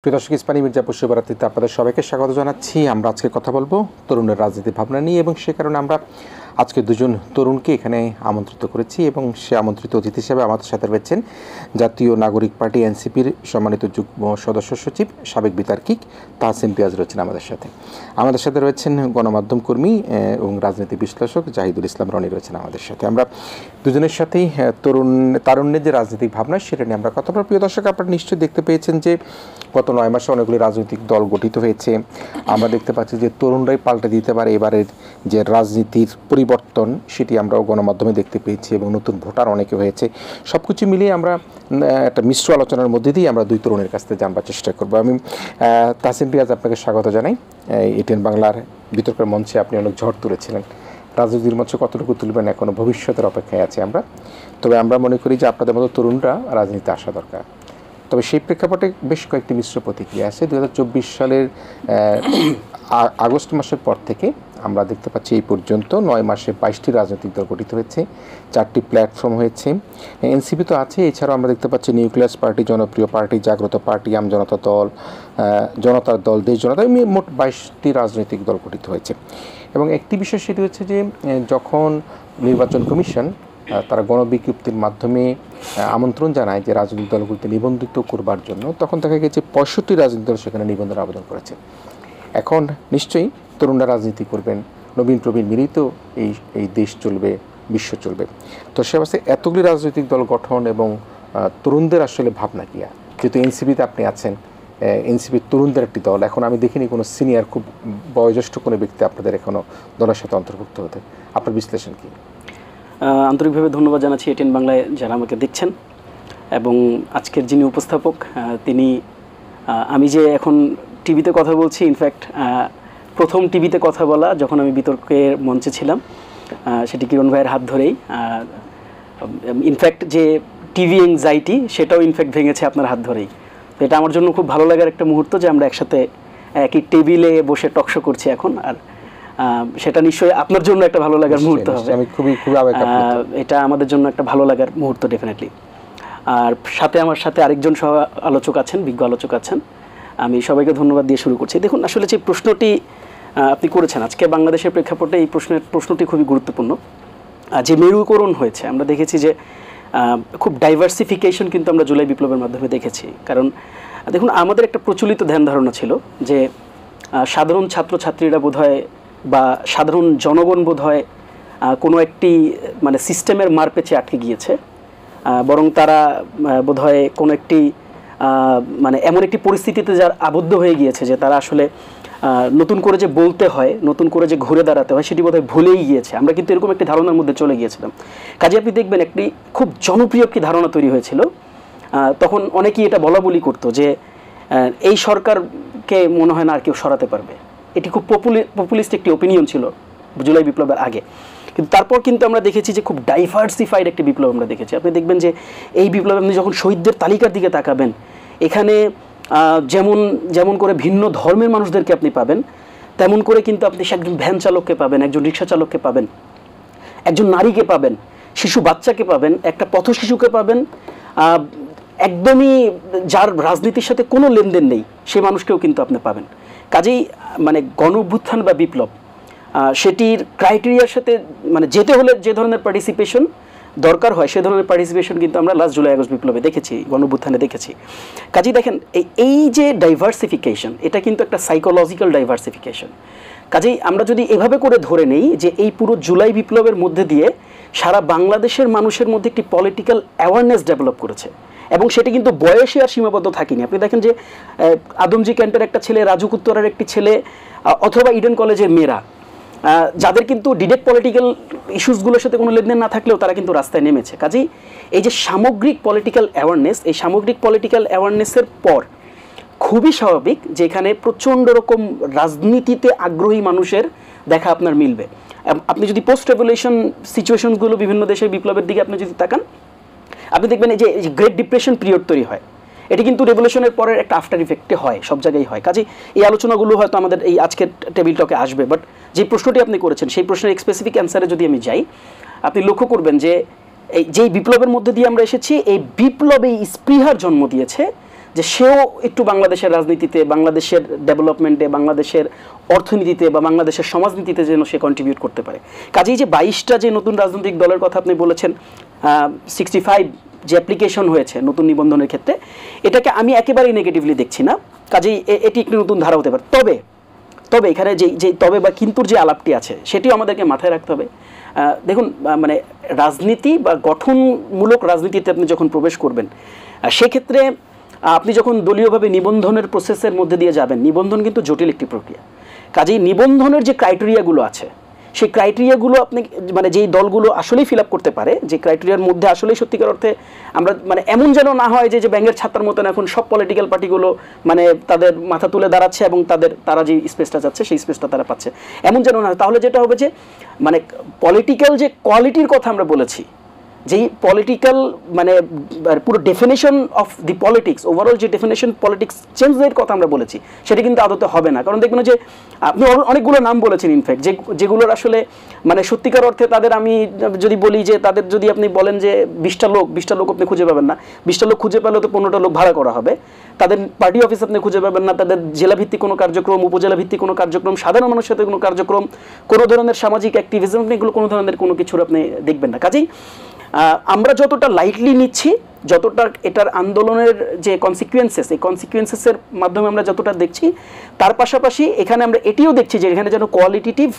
প্রিয় দর্শক, ইস্পানি মির্জাপুর শুভরাত্রিতে আপনাদের সবাইকে স্বাগত জানাচ্ছি। আমরা আজকে কথা বলবো তরুণের রাজনীতি ভাবনা নিয়ে, এবং সে কারণে আমরা আজকে দুজন তরুণকে এখানে আমন্ত্রিত করেছি, এবং সে আমন্ত্রিত অতিথি হিসেবে আমাদের সাথে রয়েছেন জাতীয় নাগরিক পার্টি এনসিপির সম্মানিত যুগ্ম সদস্য সচিব সাবেক বিতার্কিক তাহসিন পিয়াজ রয়েছেন আমাদের সাথে রয়েছেন গণমাধ্যম কর্মী এবং রাজনীতি বিশ্লেষক জাহিদুল ইসলাম রনি রয়েছেন আমাদের সাথে। আমরা দুজনের সাথেই তারুণ্যের যে রাজনৈতিক ভাবনা সেটা নিয়ে আমরা কথা বলব। প্রিয় দর্শক, আপনারা নিশ্চয়ই দেখতে পেয়েছেন যে গত 9 মাসে অনেকগুলি রাজনৈতিক দল গঠিত হয়েছে। আমরা দেখতে পাচ্ছি যে তরুণরাই পাল্টে দিতে পারে এবারের যে রাজনীতির পরিবর্তন, সেটি আমরাও গণমাধ্যমে দেখতে পেয়েছি, এবং নতুন ভোটার অনেকে হয়েছে। সব কিছু মিলিয়ে আমরা একটা মিশ্র আলোচনার মধ্যে দিয়ে আমরা দুই তরুণের কাছ থেকে জানবার চেষ্টা করবো। আমি তাহসিন পিয়াজ আপনাকে স্বাগত জানাই। এটিএন বাংলার বিতর্কের মঞ্চে আপনি অনেক ঝড় তুলেছিলেন। রাজনীতির মঞ্চে কতটুকু তুলবেন এখনো ভবিষ্যতের অপেক্ষায় আছি আমরা। তবে আমরা মনে করি যে আপনাদের মতো তরুণরা রাজনীতিতে আসা দরকার। তবে সেই প্রেক্ষাপটে বেশ কয়েকটি মিশ্র প্রতিক্রিয়া আছে। 2024 সালের আগস্ট মাসের পর থেকে আমরা দেখতে পাচ্ছি এই পর্যন্ত 9 মাসে 22টি রাজনৈতিক দল গঠিত হয়েছে, 4টি প্ল্যাটফর্ম হয়েছে। এনসিপি তো আছে, এছাড়াও আমরা দেখতে পাচ্ছি নিউক্লিয়াস পার্টি, জনপ্রিয় পার্টি, জাগ্রত পার্টি, আমজনতা দল, জনতার দল, দেশ জনতা, মোট 22টি রাজনৈতিক দল গঠিত হয়েছে। এবং একটি বিষয় সেটি হচ্ছে যে যখন নির্বাচন কমিশন তারা গণবিজ্ঞপ্তির মাধ্যমে আমন্ত্রণ জানায় যে রাজনৈতিক দলগুলিতে নিবন্ধিত করবার জন্য, তখন দেখা গেছে 65টি রাজনৈতিক দল সেখানে নিবন্ধন আবেদন করেছে। এখন নিশ্চয়ই তরুণরা রাজনীতি করবেন, নবীন প্রবীণ মিলিত এই দেশ চলবে, বিশ্ব চলবে। তো সে অবস্থায় এতগুলি রাজনৈতিক দল গঠন এবং তরুণদের আসলে ভাবনা কি? যেহেতু এনসিপিতে আপনি আছেন, এনসিপির তরুণদের একটি দল, এখন আমি দেখিনি কোনো সিনিয়র খুব বয়োজ্যেষ্ঠ কোনো ব্যক্তি আপনাদের এখনও দলের সাথে অন্তর্ভুক্ত হতে। আপনার বিশ্লেষণ কি? আন্তরিকভাবে ধন্যবাদ জানাচ্ছি এটিএন বাংলায় যারা আমাকে দেখছেন, এবং আজকের যিনি উপস্থাপক তিনি, আমি যে এখন টিভিতে কথা বলছি, ইনফ্যাক্ট প্রথম টিভিতে কথা বলা যখন আমি বিতর্কের মঞ্চে ছিলাম সেটি কিরণ ভাইয়ের হাত ধরেই। ইনফ্যাক্ট যে টিভি এংজাইটি সেটাও ইনফ্যাক্ট ভেঙেছে আপনার হাত ধরেই। তো এটা আমার জন্য খুব ভালো লাগার একটা মুহূর্ত যে আমরা একসাথে একই টেবিলে বসে টকশো করছি এখন, আর সেটা নিশ্চয়ই আপনার জন্য একটা ভালো লাগার মুহূর্ত হবে। আমি খুবই এটা আমাদের জন্য একটা ভালো লাগার মুহূর্ত ডেফিনেটলি। আর আমার সাথে আরেকজন সহ আলোচক আছেন, বিজ্ঞ আলোচক আছেন। আমি সবাইকে ধন্যবাদ দিয়ে শুরু করছি। দেখুন, আসলে যে প্রশ্নটি আপনি করেছেন আজকে বাংলাদেশের প্রেক্ষাপটে, এই প্রশ্নটি খুবই গুরুত্বপূর্ণ। যে মেরুকরণ হয়েছে, আমরা দেখেছি যে খুব ডাইভার্সিফিকেশন কিন্তু আমরা জুলাই বিপ্লবের মাধ্যমে দেখেছি। কারণ দেখুন, আমাদের একটা প্রচলিত ধ্যান ধারণা ছিল যে সাধারণ ছাত্রছাত্রীরা বোধহয় বা সাধারণ জনগণ বোধহয় কোনো একটি মানে সিস্টেমের মার পেছে আটকে গিয়েছে, বরং তারা বোধহয় কোনো একটি মানে এমন একটি পরিস্থিতিতে যার আবদ্ধ হয়ে গিয়েছে যে তারা আসলে নতুন করে যে বলতে হয়, নতুন করে যে ঘুরে দাঁড়াতে হয়, সেটি বোধহয় ভুলেই গিয়েছে। আমরা কিন্তু এরকম একটি ধারণার মধ্যে চলে গিয়েছিলাম। কাজে আপনি দেখবেন একটি খুব জনপ্রিয় একটি ধারণা তৈরি হয়েছিল। তখন অনেকেই এটা বলা বলি করতো যে এই সরকারকে মনে হয় না আর কেউ সরাতে পারবে। এটি খুব পপুলিস্ট একটি ওপিনিয়ন ছিল জুলাই বিপ্লবের আগে। কিন্তু তারপর কিন্তু আমরা দেখেছি যে খুব ডাইভার্সিফাইড একটি বিপ্লব আমরা দেখেছি। আপনি দেখবেন যে এই বিপ্লবে আপনি যখন শহীদদের তালিকার দিকে তাকাবেন, এখানে যেমন করে ভিন্ন ধর্মের মানুষদেরকে আপনি পাবেন, তেমন করে কিন্তু আপনি একজন ভ্যান চালককে পাবেন, একজন রিক্সা চালককে পাবেন, একজন নারীকে পাবেন, শিশু বাচ্চাকে পাবেন, একটা পথ শিশুকে পাবেন, একদমই যার রাজনীতির সাথে কোনো লেনদেন নেই সেই মানুষকেও কিন্তু আপনি পাবেন। কাজেই মানে গণ অভ্যুত্থান বা বিপ্লব সেটির ক্রাইটেরিয়ার সাথে মানে যেতে হলে যে ধরনের পার্টিসিপেশন দরকার হয়, সে ধরনের পার্টিসিপেশন কিন্তু আমরা লাস্ট জুলাই আগস্ট বিপ্লবে দেখেছি, গণ অভ্যুত্থানে দেখেছি। কাজেই দেখেন, এই যে ডাইভার্সিফিকেশন, এটা কিন্তু একটা সাইকোলজিক্যাল ডাইভার্সিফিকেশন। কাজেই আমরা যদি এভাবে করে ধরে নেই যে এই পুরো জুলাই বিপ্লবের মধ্যে দিয়ে সারা বাংলাদেশের মানুষের মধ্যে একটি পলিটিক্যাল অ্যাওয়ারনেস ডেভেলপ করেছে, এবং সেটি কিন্তু বয়সে আর সীমাবদ্ধ থাকেনি। আপনি দেখেন যে আদমজি ক্যাম্পের একটা ছেলে, রাজু কুত্তরার একটি ছেলে, অথবা ইডেন কলেজের মেয়েরা, যাদের কিন্তু ডিরেক্ট পলিটিক্যাল ইস্যুসগুলোর সাথে কোনো লেনদেন না থাকলেও তারা কিন্তু রাস্তায় নেমেছে। কাজেই এই যে সামগ্রিক পলিটিক্যাল অ্যাওয়ারনেস, এই সামগ্রিক পলিটিক্যাল অ্যাওয়ারনেসের পর খুবই স্বাভাবিক যে এখানে প্রচণ্ড রকম রাজনীতিতে আগ্রহী মানুষের দেখা আপনার মিলবে। আপনি যদি পোস্ট রেভলিউশন সিচুয়েশনগুলো বিভিন্ন দেশের বিপ্লবের দিকে আপনি যদি তাকান, আপনি দেখবেন এই যে গ্রেট ডিপ্রেশন পিরিয়ড তৈরি হয়, এটি কিন্তু রেভলিউশনের পরের একটা আফটার ইফেক্টে হয়, সব জায়গায় হয়। কাজে এই আলোচনাগুলো হয়তো আমাদের এই আজকের টেবিল টকে আসবে, বাট যে প্রশ্নটি আপনি করেছেন সেই প্রশ্নের স্পেসিফিক অ্যান্সারে যদি আমি যাই, আপনি লক্ষ্য করবেন যে এই যেই বিপ্লবের মধ্যে দিয়ে আমরা এসেছি, এই বিপ্লবে স্পৃহার জন্ম দিয়েছে যে সেও একটু বাংলাদেশের রাজনীতিতে, বাংলাদেশের ডেভেলপমেন্টে, বাংলাদেশের অর্থনীতিতে বা বাংলাদেশের সমাজনীতিতে যেন সে কন্ট্রিবিউট করতে পারে। কাজেই যে 22টা যে নতুন রাজনৈতিক দলের কথা আপনি বলেছেন, 65 যে অ্যাপ্লিকেশন হয়েছে নতুন নিবন্ধনের ক্ষেত্রে, এটাকে আমি একেবারেই নেগেটিভলি দেখছি না। কাজেই এটি একটি নতুন ধারা হতে পারে। তবে এখানে যে তবে বা কিন্তুর যে আলাপটি আছে সেটিও আমাদেরকে মাথায় রাখতে হবে। দেখুন, মানে রাজনীতি বা গঠনমূলক রাজনীতিতে আপনি যখন প্রবেশ করবেন, সেক্ষেত্রে আপনি যখন দলীয়ভাবে নিবন্ধনের প্রসেসের মধ্যে দিয়ে যাবেন, নিবন্ধন কিন্তু জটিল একটি প্রক্রিয়া। কাজেই নিবন্ধনের যে ক্রাইটেরিয়াগুলো আছে, সেই ক্রাইটেরিয়াগুলো আপনি মানে যেই দলগুলো আসলেই ফিল আপ করতে পারে, যে ক্রাইটেরিয়ার মধ্যে আসলেই সত্যিকার অর্থে আমরা মানে এমন যেন না হয় যে ব্যাঙের ছাত্রার মতন এখন সব পলিটিক্যাল পার্টিগুলো মানে তাদের মাথা তুলে দাঁড়াচ্ছে এবং তারা যে স্পেসটা যাচ্ছে সেই স্পেসটা তারা পাচ্ছে, এমন যেন না হয়। তাহলে যেটা হবে যে মানে পলিটিক্যাল যে কোয়ালিটির কথা আমরা বলেছি, যেই পলিটিক্যাল মানে পুরো definition of the politics, overall যে ডেফিনেশন পলিটিক্স চেঞ্জের কথা আমরা বলেছি, সেটা কিন্তু আদতে হবে না। কারণ দেখবেন যে আপনি অনেকগুলো নাম বলেছেন ইনফ্যাক্ট, যেগুলোর আসলে মানে সত্যিকার অর্থে তাদের, আমি যদি বলি যে তাদের যদি আপনি বলেন যে 20টা লোক আপনি খুঁজে পাবেন না, 20টা লোক খুঁজে পেলে তো 15টা লোক ভাড়া করা হবে। তাদের পার্টি অফিস আপনি খুঁজে পাবেন না, তাদের জেলা ভিত্তিক কোনো কার্যক্রম, উপজেলা ভিত্তিক কোনো কার্যক্রম, সাধারণ মানুষের সাথে কোনো কার্যক্রম, কোনো ধরনের সামাজিক অ্যাক্টিভিজম, এগুলো কোনো ধরনের কোনো কিছুর আপনি দেখবেন না। কাজেই আমরা যতটা লাইটলি নিচ্ছি, যতটা এটার আন্দোলনের যে কনসিকুয়েন্সেস, এই কনসিকুয়েন্সেসের মাধ্যমে আমরা যতটা দেখছি, তার পাশাপাশি এখানে আমরা এটিও দেখছি যে এখানে যেন কোয়ালিটেটিভ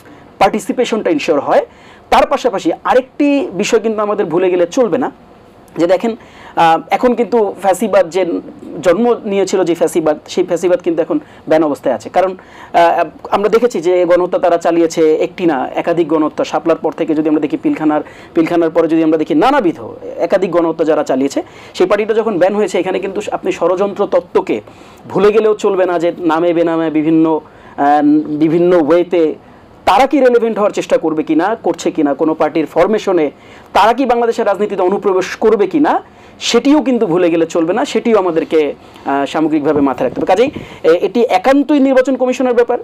পার্টিসিপেশনটা ইনশিওর হয়। তার পাশাপাশি আরেকটি বিষয় কিন্তু আমাদের ভুলে গেলে চলবে না, যে দেখেন এখন কিন্তু ফ্যাসিবাদ যে জন্ম নিয়েছিল, যে ফ্যাসিবাদ, সেই ফ্যাসিবাদ কিন্তু এখন ব্যান অবস্থায় আছে। কারণ আমরা দেখেছি যে গণহত্যা তারা চালিয়েছে, একটি না একাধিক গণহত্যা। শাপলার পর থেকে যদি আমরা দেখি, পিলখানার পরে যদি আমরা দেখি, নানাবিধ একাধিক গণহত্যা যারা চালিয়েছে, সেই পার্টিটা যখন ব্যান হয়েছে, এখানে কিন্তু আপনি ষড়যন্ত্র তত্ত্বকে ভুলে গেলেও চলবে না, যে নামে বেনামে বিভিন্ন ওয়েতে তারা কি রেলেভেন্ট হওয়ার চেষ্টা করবে কিনা, করছে কিনা, কোনো পার্টির ফরমেশনে তারা কি বাংলাদেশের রাজনীতিতে অনুপ্রবেশ করবে কিনা, সেটিও কিন্তু ভুলে গেলে চলবে না, সেটিও আমাদেরকে সামগ্রিকভাবে মাথায় রাখতে হবে। কাজেই এটি একান্তই নির্বাচন কমিশনের ব্যাপার।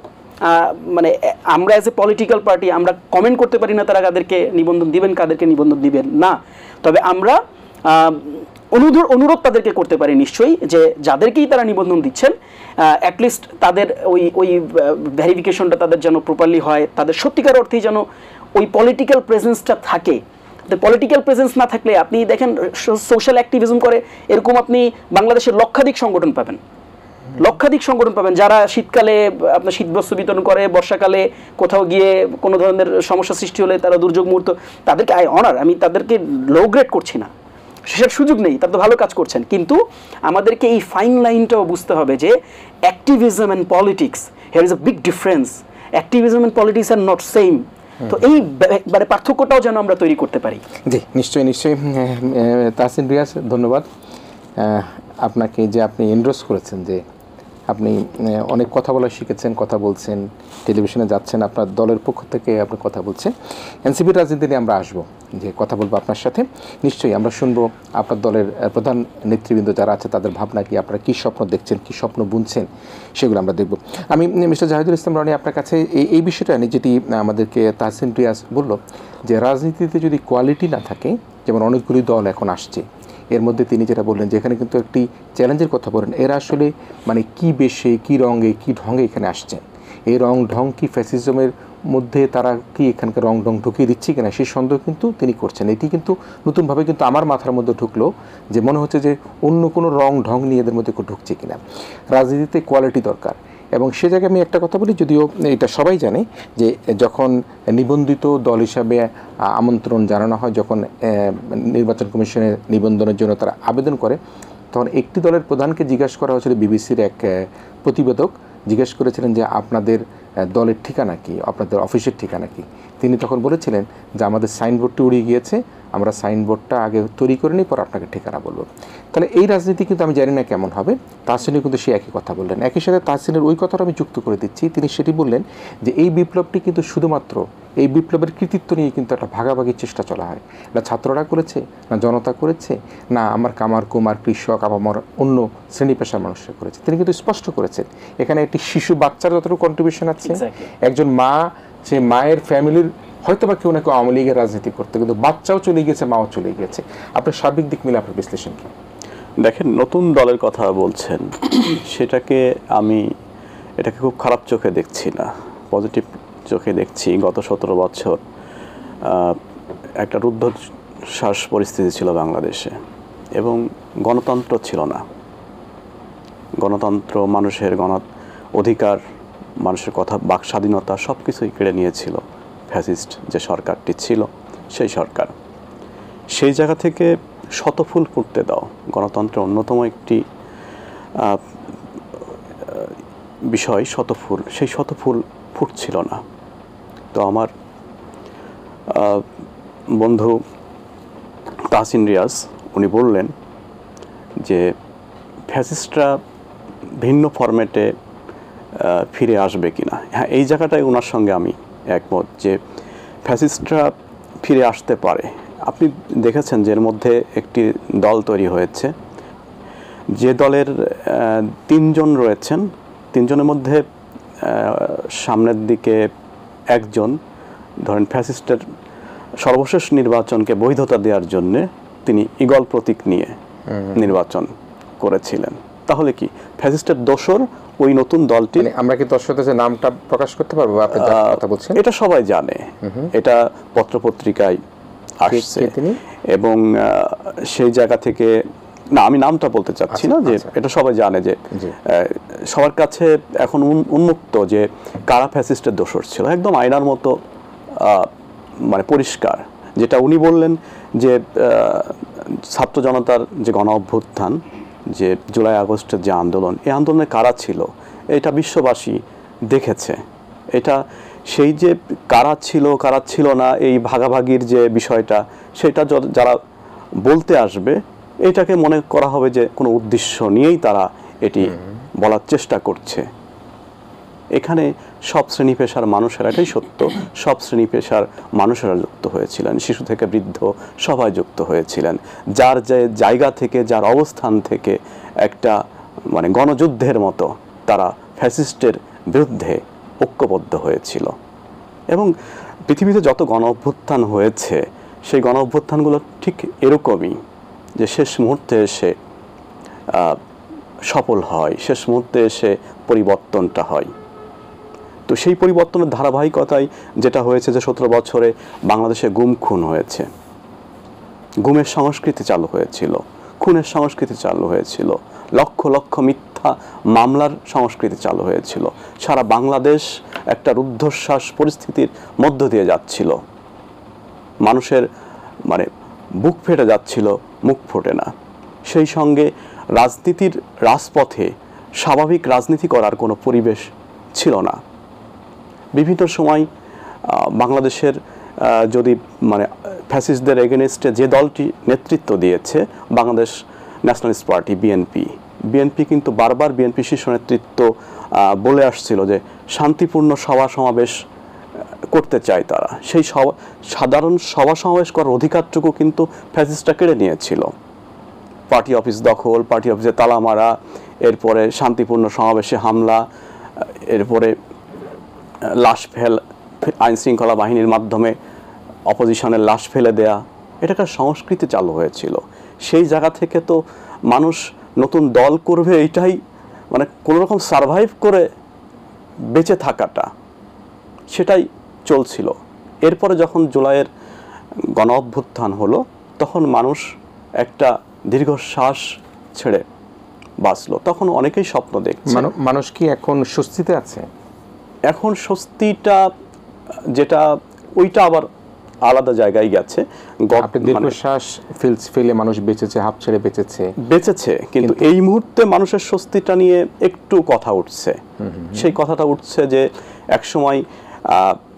মানে আমরা অ্যাজ এ পলিটিক্যাল পার্টি আমরা কমেন্ট করতে পারি না তারা কাদেরকে নিবন্ধন দিবেন, কাদেরকে নিবন্ধন দিবেন না। তবে আমরা অনুরোধ তাদেরকে করতে পারি নিশ্চয়ই, যে যাদেরকেই তারা নিবন্ধন দিচ্ছেন, অ্যাটলিস্ট তাদের ওই ভেরিফিকেশনটা তাদের যেন প্রপারলি হয়, তাদের সত্যিকার অর্থেই যেন ওই পলিটিক্যাল প্রেজেন্সটা থাকে। পলিটিক্যাল প্রেজেন্স না থাকলে আপনি দেখেন সোশ্যাল অ্যাক্টিভিজম করে এরকম আপনি বাংলাদেশের লক্ষাধিক সংগঠন পাবেন, যারা শীতকালে আপনার শীতবস্ত্র বিতরণ করে, বর্ষাকালে কোথাও গিয়ে কোনো ধরনের সমস্যা সৃষ্টি হলে তারা দুর্যোগ মুহূর্ত, তাদেরকে আমি তাদেরকে লো গ্রেড করছি না, সেটার সুযোগ নেই, তারা তো ভালো কাজ করছেন। কিন্তু আমাদেরকে এই ফাইন লাইনটাও বুঝতে হবে যে activism and politics, here is a big difference. Activism and politics are not same. তো এই মানে পার্থক্যটাও যেন আমরা তৈরি করতে পারি। জি, নিশ্চয়ই। তাহসিন রিয়াজ, ধন্যবাদ আপনাকে যে আপনি এন্ডোর্স করেছেন, যে আপনি অনেক কথা বলা শিখেছেন, কথা বলছেন, টেলিভিশনে যাচ্ছেন, আপনার দলের পক্ষ থেকে আপনি কথা বলছেন। এনসিপির রাজনীতি নিয়ে আমরা আসবো, যে কথা বলবো আপনার সাথে। নিশ্চয়ই আমরা শুনবো আপনার দলের প্রধান নেতৃবৃন্দ যারা আছে তাদের ভাবনা কি, আপনারা কী স্বপ্ন দেখছেন, কী স্বপ্ন বুনছেন, সেগুলো আমরা দেখব। আমি মিস্টার জাহিদুল ইসলাম রনি আপনার কাছে এই বিষয়টা নিয়ে, যেটি আমাদেরকে তাহসিন রিয়াজ বলল, যে রাজনীতিতে যদি কোয়ালিটি না থাকে, যেমন অনেকগুলি দল এখন আসছে, এর মধ্যে তিনি যেটা বললেন, যেখানে কিন্তু একটি চ্যালেঞ্জের কথা বলেন, এরা আসলে মানে কী বেশে, কী রঙে, কী ঢঙে এখানে আসছেন, এই রং ঢং কি ফ্যাসিজমের মধ্যে তারা কি এখানকার রং ঢং ঢুকিয়ে দিচ্ছে কিনা, সেই সন্দেহ কিন্তু তিনি করছেন। এটি কিন্তু নতুনভাবে কিন্তু আমার মাথার মধ্যে ঢুকলো, যে মনে হচ্ছে যে অন্য কোনো রং ঢং নিয়ে এদের মধ্যে ঢুকছে কিনা। রাজনীতিতে কোয়ালিটি দরকার, এবং সে জায়গায় আমি একটা কথা বলি, যদিও এটা সবাই জানে, যে যখন নিবন্ধিত দল হিসাবে আমন্ত্রণ জানানো হয়, যখন নির্বাচন কমিশনের নিবন্ধনের জন্য তারা আবেদন করে, তখন একটি দলের প্রধানকে জিজ্ঞাসা করা হয়েছিল, বিবিসির এক প্রতিবেদক জিজ্ঞেস করেছিলেন যে আপনাদের দলের ঠিকানা কি, আপনাদের অফিসের ঠিকানা কি। তিনি তখন বলেছিলেন যে আমাদের সাইনবোর্ডটি উড়িয়ে গিয়েছে, আমরা সাইনবোর্ডটা আগে তৈরি করে নিই, পর আপনাকে ঠিকানা বলবো। তাহলে এই রাজনীতি কিন্তু আমি জানি না কেমন হবে। তাহসিনও কিন্তু সে একই কথা বললেন। একই সাথে তাহসিনের ওই কথাটা আমি যুক্ত করে দিচ্ছি, তিনি সেটি বললেন যে এই বিপ্লবটি কিন্তু শুধুমাত্র এই বিপ্লবের কৃতিত্ব নিয়ে কিন্তু একটা ভাগাভাগির চেষ্টা চলা হয়, না ছাত্ররা করেছে, না জনতা করেছে, না আমার কামার কুমার কৃষক আমার অন্য শ্রেণী পেশার মানুষরা করেছে। তিনি কিন্তু স্পষ্ট করেছেন এখানে একটি শিশু বাচ্চার যতটুকু কন্ট্রিবিউশন আছে, একজন মা, সে মায়ের ফ্যামিলির হয়তো বা কেউ না কেউ আওয়ামী লীগের রাজনীতি করতে, কিন্তু বাচ্চাও চলে গিয়েছে, মাও চলে গিয়েছে। আপনার সার্বিক দিক মিলে আপনার বিশ্লেষণ কি? দেখেন, নতুন দলের কথা বলছেন, সেটাকে আমি এটাকে খুব খারাপ চোখে দেখছি না, পজিটিভ চোখে দেখছি। গত 17 বছর একটা রুদ্ধশ্বাস পরিস্থিতি ছিল বাংলাদেশে, এবং গণতন্ত্র ছিল না। গণতন্ত্র, মানুষের অধিকার, মানুষের কথা, বাক স্বাধীনতা সব কিছুই কেড়ে নিয়েছিল ফ্যাসিস্ট যে সরকারটি ছিল, সেই সরকার। সেই জায়গা থেকে শতফুল ফুটতে দাও, গণতন্ত্রের অন্যতম একটি বিষয় শতফুল, সেই শতফুল ফুটছিল না। তো আমার বন্ধু তাহসিন রিয়াজ উনি বললেন যে ফ্যাসিস্টরা ভিন্ন ফরম্যাটে ফিরে আসবে কিনা। হ্যাঁ, এই জায়গাটায় ওনার সঙ্গে আমি একমত যে ফ্যাসিস্টরা ফিরে আসতে পারে। আপনি দেখেছেন যে এর মধ্যে একটি দল তৈরি হয়েছে, যে দলের 3 জন রয়েছেন, 3 জনের মধ্যে সামনের দিকে একজন, ধরেন ফ্যাসিস্টের সর্বশেষ নির্বাচনকে বৈধতা দেওয়ার জন্যে তিনি ঈগল প্রতীক নিয়ে নির্বাচন করেছিলেন। তাহলে কি ফ্যাসিস্টের দোসর ওই নতুন দলটি? আমরা কি দর্শকদের নামটা প্রকাশ করতে পারবো? আপনি যার কথা বলছেন এটা সবাই জানে, এটা পত্রপত্রিকায় আসছে, এবং সেই জায়গা থেকে, না আমি নামটা বলতে চাচ্ছি না, যে এটা সবাই জানে, যে সবার কাছে এখন উন্মুক্ত যে কারা ফ্যাসিস্টের দোসর ছিল, একদম আয়নার মতো মানে পরিষ্কার। যেটা উনি বললেন যে ছাত্র জনতার যে গণ অভ্যুত্থান, যে জুলাই আগস্টের যে আন্দোলন, এই আন্দোলনে কারা ছিল এটা বিশ্ববাসী দেখেছে। এটা সেই যে কারা ছিল না, এই ভাগাভাগির যে বিষয়টা, সেটা যারা বলতে আসবে, এটাকে মনে করা হবে যে কোনো উদ্দেশ্য নিয়েই তারা এটি বলার চেষ্টা করছে। এখানে সব শ্রেণী পেশার মানুষেরা, এটাই সত্য, সব শ্রেণী পেশার মানুষেরা যুক্ত হয়েছিলেন, শিশু থেকে বৃদ্ধ সবাই যুক্ত হয়েছিলেন, যার যে জায়গা থেকে, যার অবস্থান থেকে একটা মানে গণযুদ্ধের মতো তারা ফ্যাসিস্টের বিরুদ্ধে ঐক্যবদ্ধ হয়েছিল। এবং পৃথিবীতে যত গণ অভ্যুত্থান হয়েছে, সেই গণ অভ্যুত্থানগুলো ঠিক এরকমই, যে শেষ মুহূর্তে এসে সফল হয়, শেষ মুহূর্তে এসে পরিবর্তনটা হয়। তো সেই পরিবর্তনের ধারাবাহিকতায় যেটা হয়েছে যে 17 বছরে বাংলাদেশে গুম খুন হয়েছে, গুমের সংস্কৃতি চালু হয়েছিল, খুনের সংস্কৃতি চালু হয়েছিল, লক্ষ লক্ষ মিথ্যা মামলার সংস্কৃতি চালু হয়েছিল। সারা বাংলাদেশ একটা রুদ্ধশ্বাস পরিস্থিতির মধ্য দিয়ে যাচ্ছিল, মানুষের মানে বুক ফেটে যাচ্ছিল, মুখ ফোটে না। সেই সঙ্গে রাজনীতির রাজপথে স্বাভাবিক রাজনীতি করার কোনো পরিবেশ ছিল না। বিভিন্ন সময় বাংলাদেশের যদি মানে ফ্যাসিস্টদের এগেনস্টে যে দলটি নেতৃত্ব দিয়েছে, বাংলাদেশ ন্যাশনালিস্ট পার্টি বিএনপি কিন্তু বারবার বিএনপি শীর্ষ নেতৃত্ব বলে আসছিল যে শান্তিপূর্ণ সভা সমাবেশ করতে চায় তারা। সেই সাধারণ সভা সমাবেশ করার অধিকারটুকু কিন্তু ফ্যাসিস্টরা কেড়ে নিয়েছিল। পার্টি অফিস দখল, পার্টি অফিসে তালা মারা, এরপরে শান্তিপূর্ণ সমাবেশে হামলা, এরপরে লাশ আইন শৃঙ্খলা বাহিনীর মাধ্যমে অপোজিশনের লাশ ফেলে দেয়া, এটা একটা সংস্কৃতি চালু হয়েছিল। সেই জায়গা থেকে তো মানুষ নতুন দল করবে, এইটাই মানে কোনো রকম সারভাইভ করে বেঁচে থাকাটা, সেটাই চলছিল। এরপরে যখন জুলাইয়ের গণ অভ্যুত্থান হলো, তখন মানুষ একটা দীর্ঘশ্বাস ছেড়ে বাঁচলো। তখন অনেকেই স্বপ্ন দেখছে। মানুষ কি এখন স্বস্তিতে আছে? এখন স্বস্তিটা যেটা, ওইটা আবার আলাদা জায়গায় গেছে। দীর্ঘশ্বাস ফেলে মানুষ বেঁচেছে, হাঁপ ছেড়ে বেঁচেছে, কিন্তু এই মুহূর্তে মানুষের স্বস্তিটা নিয়ে একটু কথা উঠছে। সেই কথাটা উঠছে যে একসময়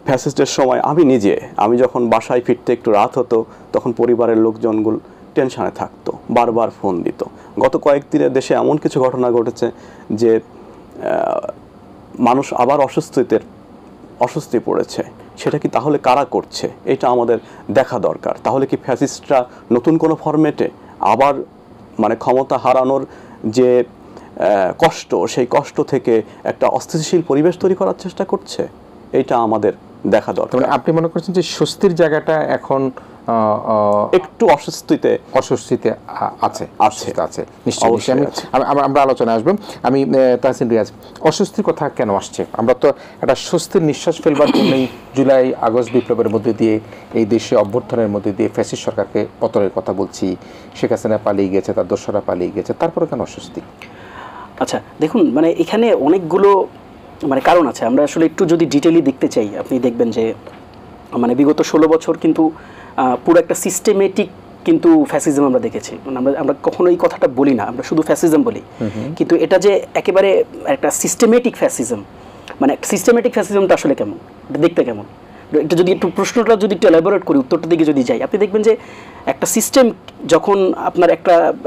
ফ্যাসিস্টের সময় আমি যখন বাসায় ফিরতে একটু রাত হতো, তখন পরিবারের লোকজনগুলো টেনশনে থাকতো, বারবার ফোন দিত। গত কয়েকদিনে দেশে এমন কিছু ঘটনা ঘটেছে যে মানুষ আবার অস্বস্তি পড়েছে। সেটা কি তাহলে কারা করছে, এটা আমাদের দেখা দরকার। তাহলে কি ফ্যাসিস্টরা নতুন কোনো ফরম্যাটে আবার মানে ক্ষমতা হারানোর যে কষ্ট, সেই কষ্ট থেকে একটা অস্থিতিশীল পরিবেশ তৈরি করার চেষ্টা করছে? এটা আমাদের দেখা দরকার। আপনি মনে করছেন যে স্বস্তির জায়গাটা এখন একটু অস্বস্তিতে আছে আছে। আছে নিশ্চয়ই। অবশ্যই আমি আছে। আমরা আলোচনায় আসবো। আমি তাহসিন রিয়াজ, অস্বস্তির কথা কেন আসছে? আমরা তো একটা স্বস্তির নিঃশ্বাস ফেলবার জন্যই জুলাই আগস্ট বিপ্লবের মধ্যে দিয়ে এই দেশে অভ্যর্থনের মধ্যে দিয়ে ফ্যাসিস্ট সরকারকে পতনের কথা বলছি, শেখ হাসিনা পালিয়ে গেছে, তার দোসরা পালিয়ে গেছে, তারপরে কেন অস্বস্তি? আচ্ছা দেখুন, মানে এখানে অনেকগুলো মানে কারণ আছে। আমরা আসলে একটু যদি ডিটেইলি দেখতে চাই, আপনি দেখবেন যে মানে বিগত 16 বছর কিন্তু পুরো একটা সিস্টেমেটিক কিন্তু ফ্যাসিজম আমরা দেখেছি। মানে আমরা কখনো এই কথাটা বলি না, আমরা শুধু ফ্যাসিজম বলি, কিন্তু এটা যে একেবারে একটা সিস্টেমেটিক ফ্যাসিজম, মানে সিস্টেমেটিক ফ্যাসিজমটা আসলে কেমন, এটা দেখতে কেমন, এটা যদি একটু প্রশ্নটা যদি একটু এলাবোরেট করি, উত্তরটার দিকে যদি যাই, আপনি দেখবেন যে একটা সিস্টেম যখন আপনার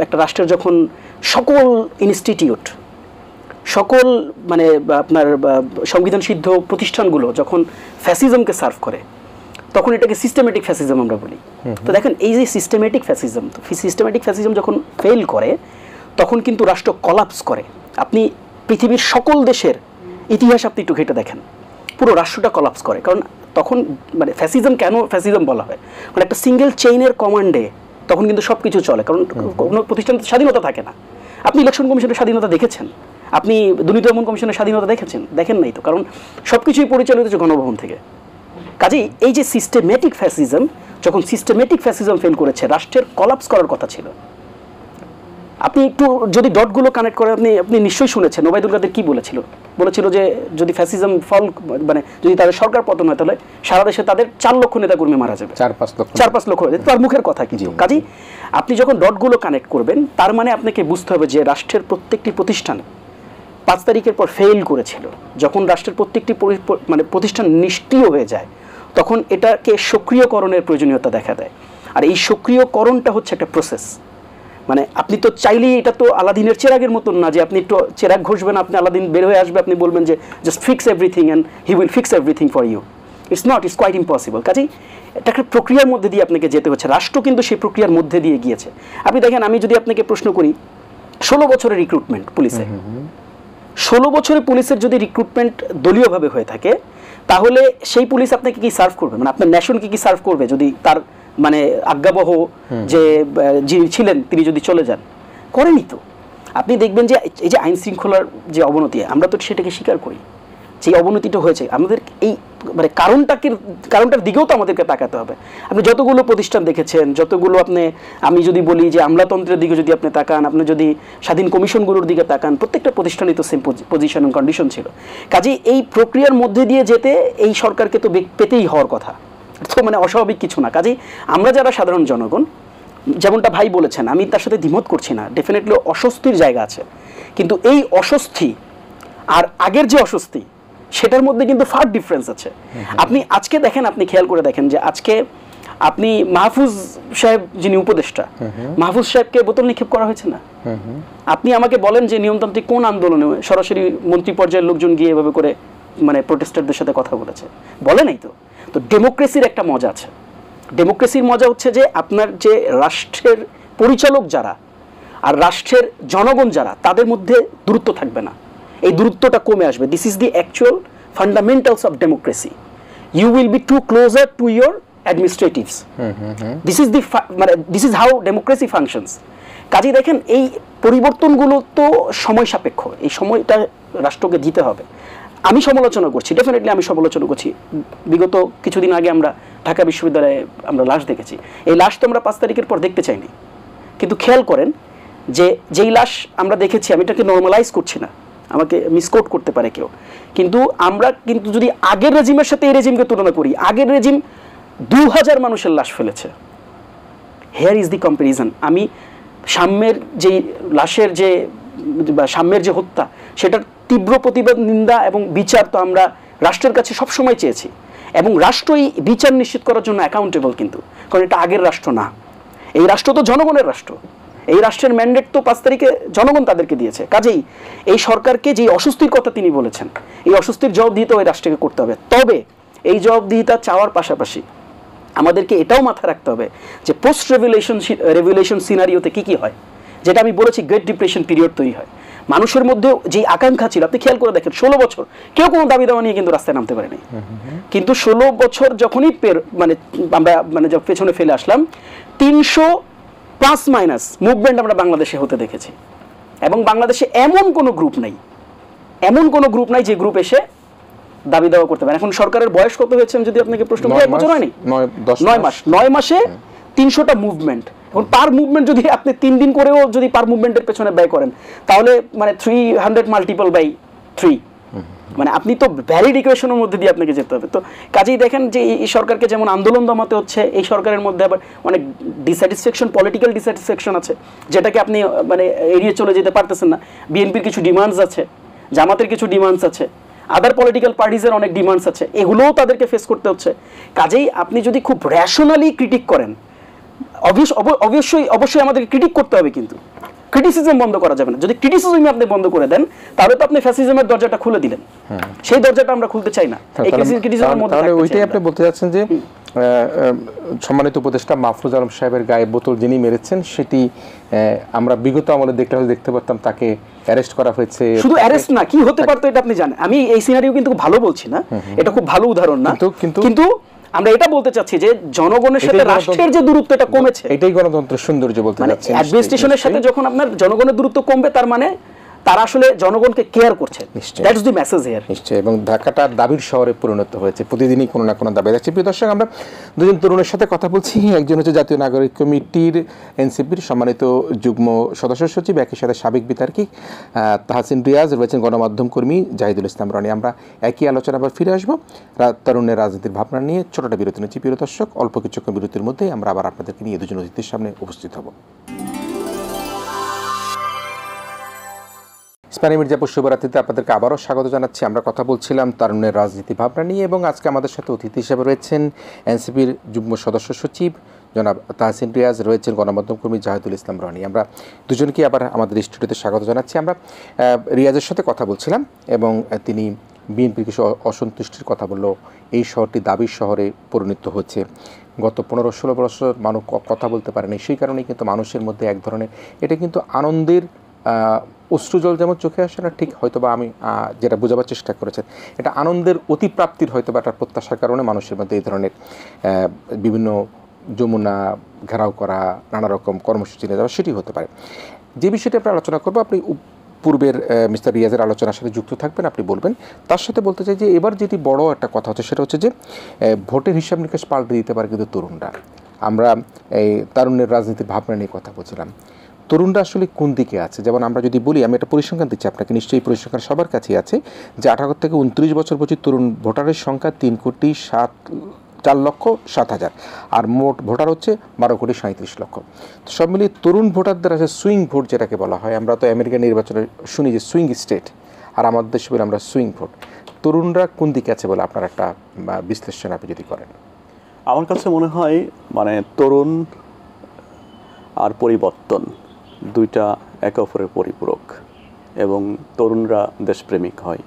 একটা রাষ্ট্রের যখন সকল ইনস্টিটিউট, সকল মানে আপনার সংবিধান সিদ্ধ প্রতিষ্ঠানগুলো যখন ফ্যাসিজমকে সার্ভ করে, তখন এটাকে সিস্টেমেটিক ফ্যাসিজম আমরা বলি। তো দেখেন এই যে সিস্টেমেটিক ফ্যাসিজম, তো সিস্টেমেটিক ফ্যাসিজম যখন ফেল করে তখন কিন্তু রাষ্ট্র কলাপস করে। আপনি পৃথিবীর সকল দেশের ইতিহাস আপনি একটু ঘেঁটে দেখেন, পুরো রাষ্ট্রটা কলাপস করে। কারণ তখন মানে ফ্যাসিজম কেন ফ্যাসিজম বলা হয়, মানে একটা সিঙ্গেল চেইনের কমান্ডে তখন কিন্তু সব কিছু চলে। কারণ কোনো প্রতিষ্ঠানের স্বাধীনতা থাকে না। আপনি ইলেকশন কমিশনের স্বাধীনতা দেখেছেন, আপনি দুর্নীতি দমন কমিশনের স্বাধীনতা দেখেছেন? দেখেন নাই তো, কারণ সব কিছুই পরিচালিত হচ্ছে গণভবন থেকে। কাজেই এই যে সিস্টেমেটিক ফ্যাসিজম, যখন সিস্টেমেটিক ফ্যাসিজম ফেল করেছে, রাষ্ট্রের কলাপস করার কথা ছিল। আপনি একটু যদি ডটগুলো কানেক্ট করেন, আপনি নিশ্চয়ই শুনেছেন ওবায়দুল কাদের কি বলেছিল যে যদি ফ্যাসিজম ফল মানে যদি তাদের সরকার পতন হয় তাহলে সারা দেশে তাদের 4 লক্ষ নেতাকর্মী মারা যাবে। 4-5 লক্ষ তার মুখের কথা কিছু। কাজেই আপনি যখন ডটগুলো কানেক্ট করবেন, তার মানে আপনাকে বুঝতে হবে যে রাষ্ট্রের প্রত্যেকটি প্রতিষ্ঠান 5 তারিখের পর ফেল করেছিল। যখন রাষ্ট্রের প্রত্যেকটি মানে প্রতিষ্ঠান নিষ্ক্রিয় হয়ে যায়, তখন এটাকে সক্রিয়করণের প্রয়োজনীয়তা দেখা দেয়। আর এই সক্রিয়করণটা হচ্ছে একটা প্রসেস। মানে আপনি তো চাইলেই, এটা তো আলাদিনের চেরাগের মতন না যে আপনি একটু চেরাগ ঘষবেন, আপনি আলাদিন বের হয়ে আসবে, আপনি বলবেন যে just fix everything and he will fix everything for you. It's not, it's quite impossible. কাজেই এটা একটা প্রক্রিয়ার মধ্যে দিয়ে আপনাকে যেতে হচ্ছে। রাষ্ট্র কিন্তু সেই প্রক্রিয়ার মধ্যে দিয়ে গিয়েছে। আপনি দেখেন, আমি যদি আপনাকে প্রশ্ন করি, 16 বছরের রিক্রুটমেন্ট পুলিশে, 16 বছরে পুলিশের যদি রিক্রুটমেন্ট দলীয়ভাবে হয়ে থাকে, তাহলে সেই পুলিশ আপনাকে কি সার্ভ করবে, মানে আপনার ন্যাশনকে কি সার্ভ করবে যদি তার মানে আজ্ঞাবহ যে যিনি ছিলেন তিনি যদি চলে যান? করেনি তো। আপনি দেখবেন যে এই যে আইন শৃঙ্খলার যে অবনতি, আমরা তো সেটাকে স্বীকার করি, যে অবনতিটা হয়েছে। আমাদের এই মানে কারণটার দিকেও তো আমাদেরকে তাকাতে হবে। আপনি যতগুলো প্রতিষ্ঠান দেখেছেন, যতগুলো আমি যদি বলি যে আমলাতন্ত্রের দিকে যদি আপনি তাকান, আপনি যদি স্বাধীন কমিশনগুলোর দিকে তাকান, প্রত্যেকটা প্রতিষ্ঠানই তো সেম পজিশন এবং কন্ডিশন ছিল। কাজেই এই প্রক্রিয়ার মধ্যে দিয়ে যেতে এই সরকারকে তো পেতেই হওয়ার কথা, তো মানে অস্বাভাবিক কিছু না। কাজেই আমরা যারা সাধারণ জনগণ, যেমনটা ভাই বলেছেন, আমি তার সাথে দ্বিমত করছি না, ডেফিনেটলি অস্বস্তির জায়গা আছে, কিন্তু এই অস্বস্তি আর আগের যে অস্বস্তি সেটার মধ্যে কিন্তু ফার ডিফারেন্স আছে। আপনি আজকে দেখেন, আপনি খেয়াল করে দেখেন যে আজকে আপনি মাহফুজ সাহেব যিনি উপদেষ্টা, মাহফুজ সাহেবকে বোতল নিক্ষেপ করা হয়েছে না? আপনি আমাকে বলেন যে নিয়মতান্ত্রিক কোন আন্দোলনে সরাসরি মন্ত্রী পর্যায়ের লোকজন গিয়ে এভাবে করে মানে প্রোটেস্টারদের সাথে কথা বলেছে? বলে নাই তো। তো ডেমোক্রেসির একটা মজা আছে। ডেমোক্রেসির মজা হচ্ছে যে আপনার যে রাষ্ট্রের পরিচালক যারা আর রাষ্ট্রের জনগণ যারা, তাদের মধ্যে দূরত্ব থাকবে না, এই দূরত্বটা কমে আসবে। This is the actual fundamentals of democracy. You will be too closer to your administratives. This is how democracy functions. কাজেই দেখেন, এই পরিবর্তনগুলো তো সময় সাপেক্ষ, এই সময়টা রাষ্ট্রকে দিতে হবে। আমি সমালোচনা করছি, ডেফিনেটলি আমি সমালোচনা করছি। বিগত কিছুদিন আগে আমরা ঢাকা বিশ্ববিদ্যালয়ে আমরা লাশ দেখেছি। এই লাশ তো আমরা 5 তারিখের পর দেখতে চাইনি, কিন্তু খেয়াল করেন যে যেই লাশ আমরা দেখেছি, আমি এটাকে নর্মালাইজ করছি না, আমাকে মিসকোট করতে পারে কেউ, কিন্তু আমরা কিন্তু যদি আগের রেজিমের সাথে এই রেজিমকে তুলনা করি, আগের রেজিম 2000 মানুষের লাশ ফেলেছে। Hair is the comparison. আমি সাম্যের যেই লাশের যে সাম্যের যে হত্যা, সেটার তীব্র প্রতিবাদ, নিন্দা এবং বিচার তো আমরা রাষ্ট্রের কাছে সবসময় চেয়েছি, এবং রাষ্ট্রই বিচার নিশ্চিত করার জন্য অ্যাকাউন্টেবল, কিন্তু কারণ এটা আগের রাষ্ট্র না, এই রাষ্ট্র তো জনগণের রাষ্ট্র। এই রাষ্ট্রের ম্যান্ডেট তো 5 তারিখে জনগণ তাদেরকে দিয়েছে। কাজেই এই সরকারকে যে অস্বস্তির কথা তিনি বলেছেন, এই অস্বস্তির জবাবদিহিতা ওই রাষ্ট্রকে করতে হবে। তবে এই জবাবদিহিতা চাওয়ার পাশাপাশি আমাদেরকে এটাও মাথায় রাখতে হবে যে পোস্ট রেভুলেশন সিনারিওতে কী কী হয়, যেটা আমি বলেছি গ্রেট ডিপ্রেশন পিরিয়ড তৈরি হয়। মানুষের মধ্যে যে আকাঙ্ক্ষা ছিল, আপনি খেয়াল করে দেখেন 16 বছর কেউ কোনো দাবি দাওয়া নিয়ে কিন্তু রাস্তায় নামতে পারেনি, কিন্তু 16 বছর যখনই আমরা যখন পেছনে ফেলে আসলাম 300 প্লাস মাইনাস মুভমেন্ট আমরা বাংলাদেশে হতে দেখেছি। এবং বাংলাদেশে এমন কোনো গ্রুপ নাই যে গ্রুপ এসে দাবি দাওয়া করতে পারে। এখন সরকারের বয়স কত হয়েছে আমি যদি আপনাকে প্রশ্ন করি, 1 বছর হয়নি, 9 মাসে 300টা মুভমেন্ট। এখন পার মুভমেন্ট যদি আপনি 3 দিন করেও যদি পার মুভমেন্টের পেছনে ব্যয় করেন, তাহলে 300 মাল্টিপল বাই 3, আপনি তো ভ্যালিড ইকুয়েশনের মধ্যে দিয়ে আপনাকে যেতে হবে। তো কাজেই দেখেন যে এই সরকারকে যেমন আন্দোলন দমাতে হচ্ছে, এই সরকারের মধ্যে আবার অনেক ডিস্যাটিসফ্যাকশন, পলিটিক্যাল ডিস্যাটিসফ্যাকশন আছে, যেটাকে আপনি এড়িয়ে চলে যেতে পারতেছেন না। বিএনপির কিছু ডিমান্ডস আছে, জামাতের কিছু ডিমান্ডস আছে, আদার পলিটিক্যাল পার্টিজের অনেক ডিমান্ডস আছে, এগুলোও তাদেরকে ফেস করতে হচ্ছে। কাজেই আপনি যদি খুব র্যাশনালি ক্রিটিক করেন, অবশ্যই আমাদেরকে ক্রিটিক করতে হবে, কিন্তু ক্রিটিসিজম বন্ধ করা যাবে না। যদি ক্রিটিসিজম আপনি বন্ধ করে দেন, তাহলে তো আপনি ফ্যাসিজমের দরজাটা খুলে দিলেন, সেই দরজাটা আমরা খুলতে চাই না। এই ক্রিটিসিজমের মধ্যে তাহলে ওইটাই আপনি বলতে যাচ্ছেন যে সম্মানিত উপদেষ্টা মাহফুজ আলম সাহেবের গায়ে বোতল যিনি মেরেছেন, সেটি আমরা বিগত আমলে দেখতে পারতাম তাকে অ্যারেস্ট করা হয়েছে। শুধু অ্যারেস্ট না, কি হতে পারতো এটা আপনি জানেন। আমি এই সিনারিও কিন্তু ভালো বলছি না, এটা খুব ভালো উদাহরণ না, কিন্তু আমরা এটা বলতে চাচ্ছি যে জনগণের সাথে রাষ্ট্রের যে দূরত্ব এটা কমেছে, এটাই গণতন্ত্রের সৌন্দর্য বলতে যাচ্ছেন। অ্যাডমিনিস্ট্রেশনের সাথে যখন আপনার জনগণের দূরত্ব কমবে, তার মানে তারা আসলে জনগণকে কেয়ার করছে। That's the message here. নিশ্চয়ই। এবং ঢাকাটা দাবির শহরে পরিণত হয়েছে, প্রতিদিনই কোনো না কোনো দাবি যাচ্ছে। প্রিয় দর্শক, আমরা দুজন তরুণের সাথে কথা বলছি। একজন হচ্ছে জাতীয় নাগরিক কমিটির এনসিপির সম্মানিত যুগ্ম সদস্য সচিব, একই সাথে সাবেক বিতার্কিক তাহসিন রিয়াজ, রয়েছেন গণমাধ্যম কর্মী জাহিদুল ইসলাম রনি। আমরা একই আলোচনা আবার ফিরে আসবো তরুণের রাজনীতির ভাবনা নিয়ে। ছোটটা বিরতি নিচ্ছি প্রিয় দর্শক, অল্প কিছুক্ষণ বিরতির মধ্যেই আমরা আবার আপনাদেরকে নিয়ে দুজন অতিথির সামনে উপস্থিত হব। ইসমাইল মির্জাপুর শুভরাত্রিতে আপনাদেরকে আবারও স্বাগত জানাচ্ছি। আমরা কথা বলছিলাম তরুণের রাজনীতি ভাবনা নিয়ে, এবং আজকে আমাদের সাথে অতিথি হিসেবে রয়েছেন এনসিপির যুগ্ম সদস্য সচিব জনাব তাহসিন রিয়াজ, রয়েছেন গণমাধ্যম কর্মী জাহিদুল ইসলাম রনি। আমরা দুজনকে আবার আমাদের স্টুডিওতে স্বাগত জানাচ্ছি। আমরা রিয়াজের সাথে কথা বলছিলাম এবং তিনি বিএনপির কিছু অসন্তুষ্টির কথা বলল। এই শহরটি দাবির শহরে পরিণত হচ্ছে। গত 15-16 বছর মানুষ কথা বলতে পারেনি, সেই কারণেই কিন্তু মানুষের মধ্যে এক ধরনের, এটা কিন্তু আনন্দের অশ্রুজল যেমন চোখে আসে না, ঠিক হয়তোবা আমি যেটা বোঝাবার চেষ্টা করেছেন, এটা আনন্দের অতিপ্রাপ্তির হয়তোবা একটা প্রত্যাশার কারণে মানুষের মধ্যে এই ধরনের বিভিন্ন যমুনা ঘেরাও করা, নানা রকম কর্মসূচি নিয়ে যাওয়া, সেটি হতে পারে। যে বিষয়টি আমরা আলোচনা করবো, আপনি পূর্বের মিস্টার রিয়াজের আলোচনার সাথে যুক্ত থাকবেন, আপনি বলবেন। তার সাথে বলতে চাই যে এবার যেটি বড় একটা কথা হচ্ছে, সেটা হচ্ছে যে ভোটের হিসাব নিকাশ পাল্টে দিতে পারে কিন্তু তরুণরা। আমরা এই তরুণের রাজনীতির ভাবনা নিয়ে কথা বলছিলাম, তরুণরা আসলে কোন দিকে আছে। যেমন আমরা যদি বলি, আমি একটা পরিসংখ্যান দিচ্ছি আপনাকে, নিশ্চয়ই পরিসংখ্যান সবার কাছেই আছে, যে 18 থেকে 29 বছর বয়সী তরুণ ভোটারের সংখ্যা 3,04,07,000, আর মোট ভোটার হচ্ছে 12,37,00,000। তো সব মিলিয়ে তরুণ ভোটারদের আছে সুইং ভোট, যেটাকে বলা হয়। আমরা তো আমেরিকান নির্বাচনে শুনি যে সুইং স্টেট, আর আমাদের দেশে বলে আমরা সুইং ভোট। তরুণরা কোন দিকে আছে বলে আপনার একটা বিশ্লেষণ আপনি যদি করেন? আমার কাছে মনে হয় তরুণ আর পরিবর্তন দুইটা একে অপরের পরিপূরক, এবং তরুণরা দেশপ্রেমিক হয়,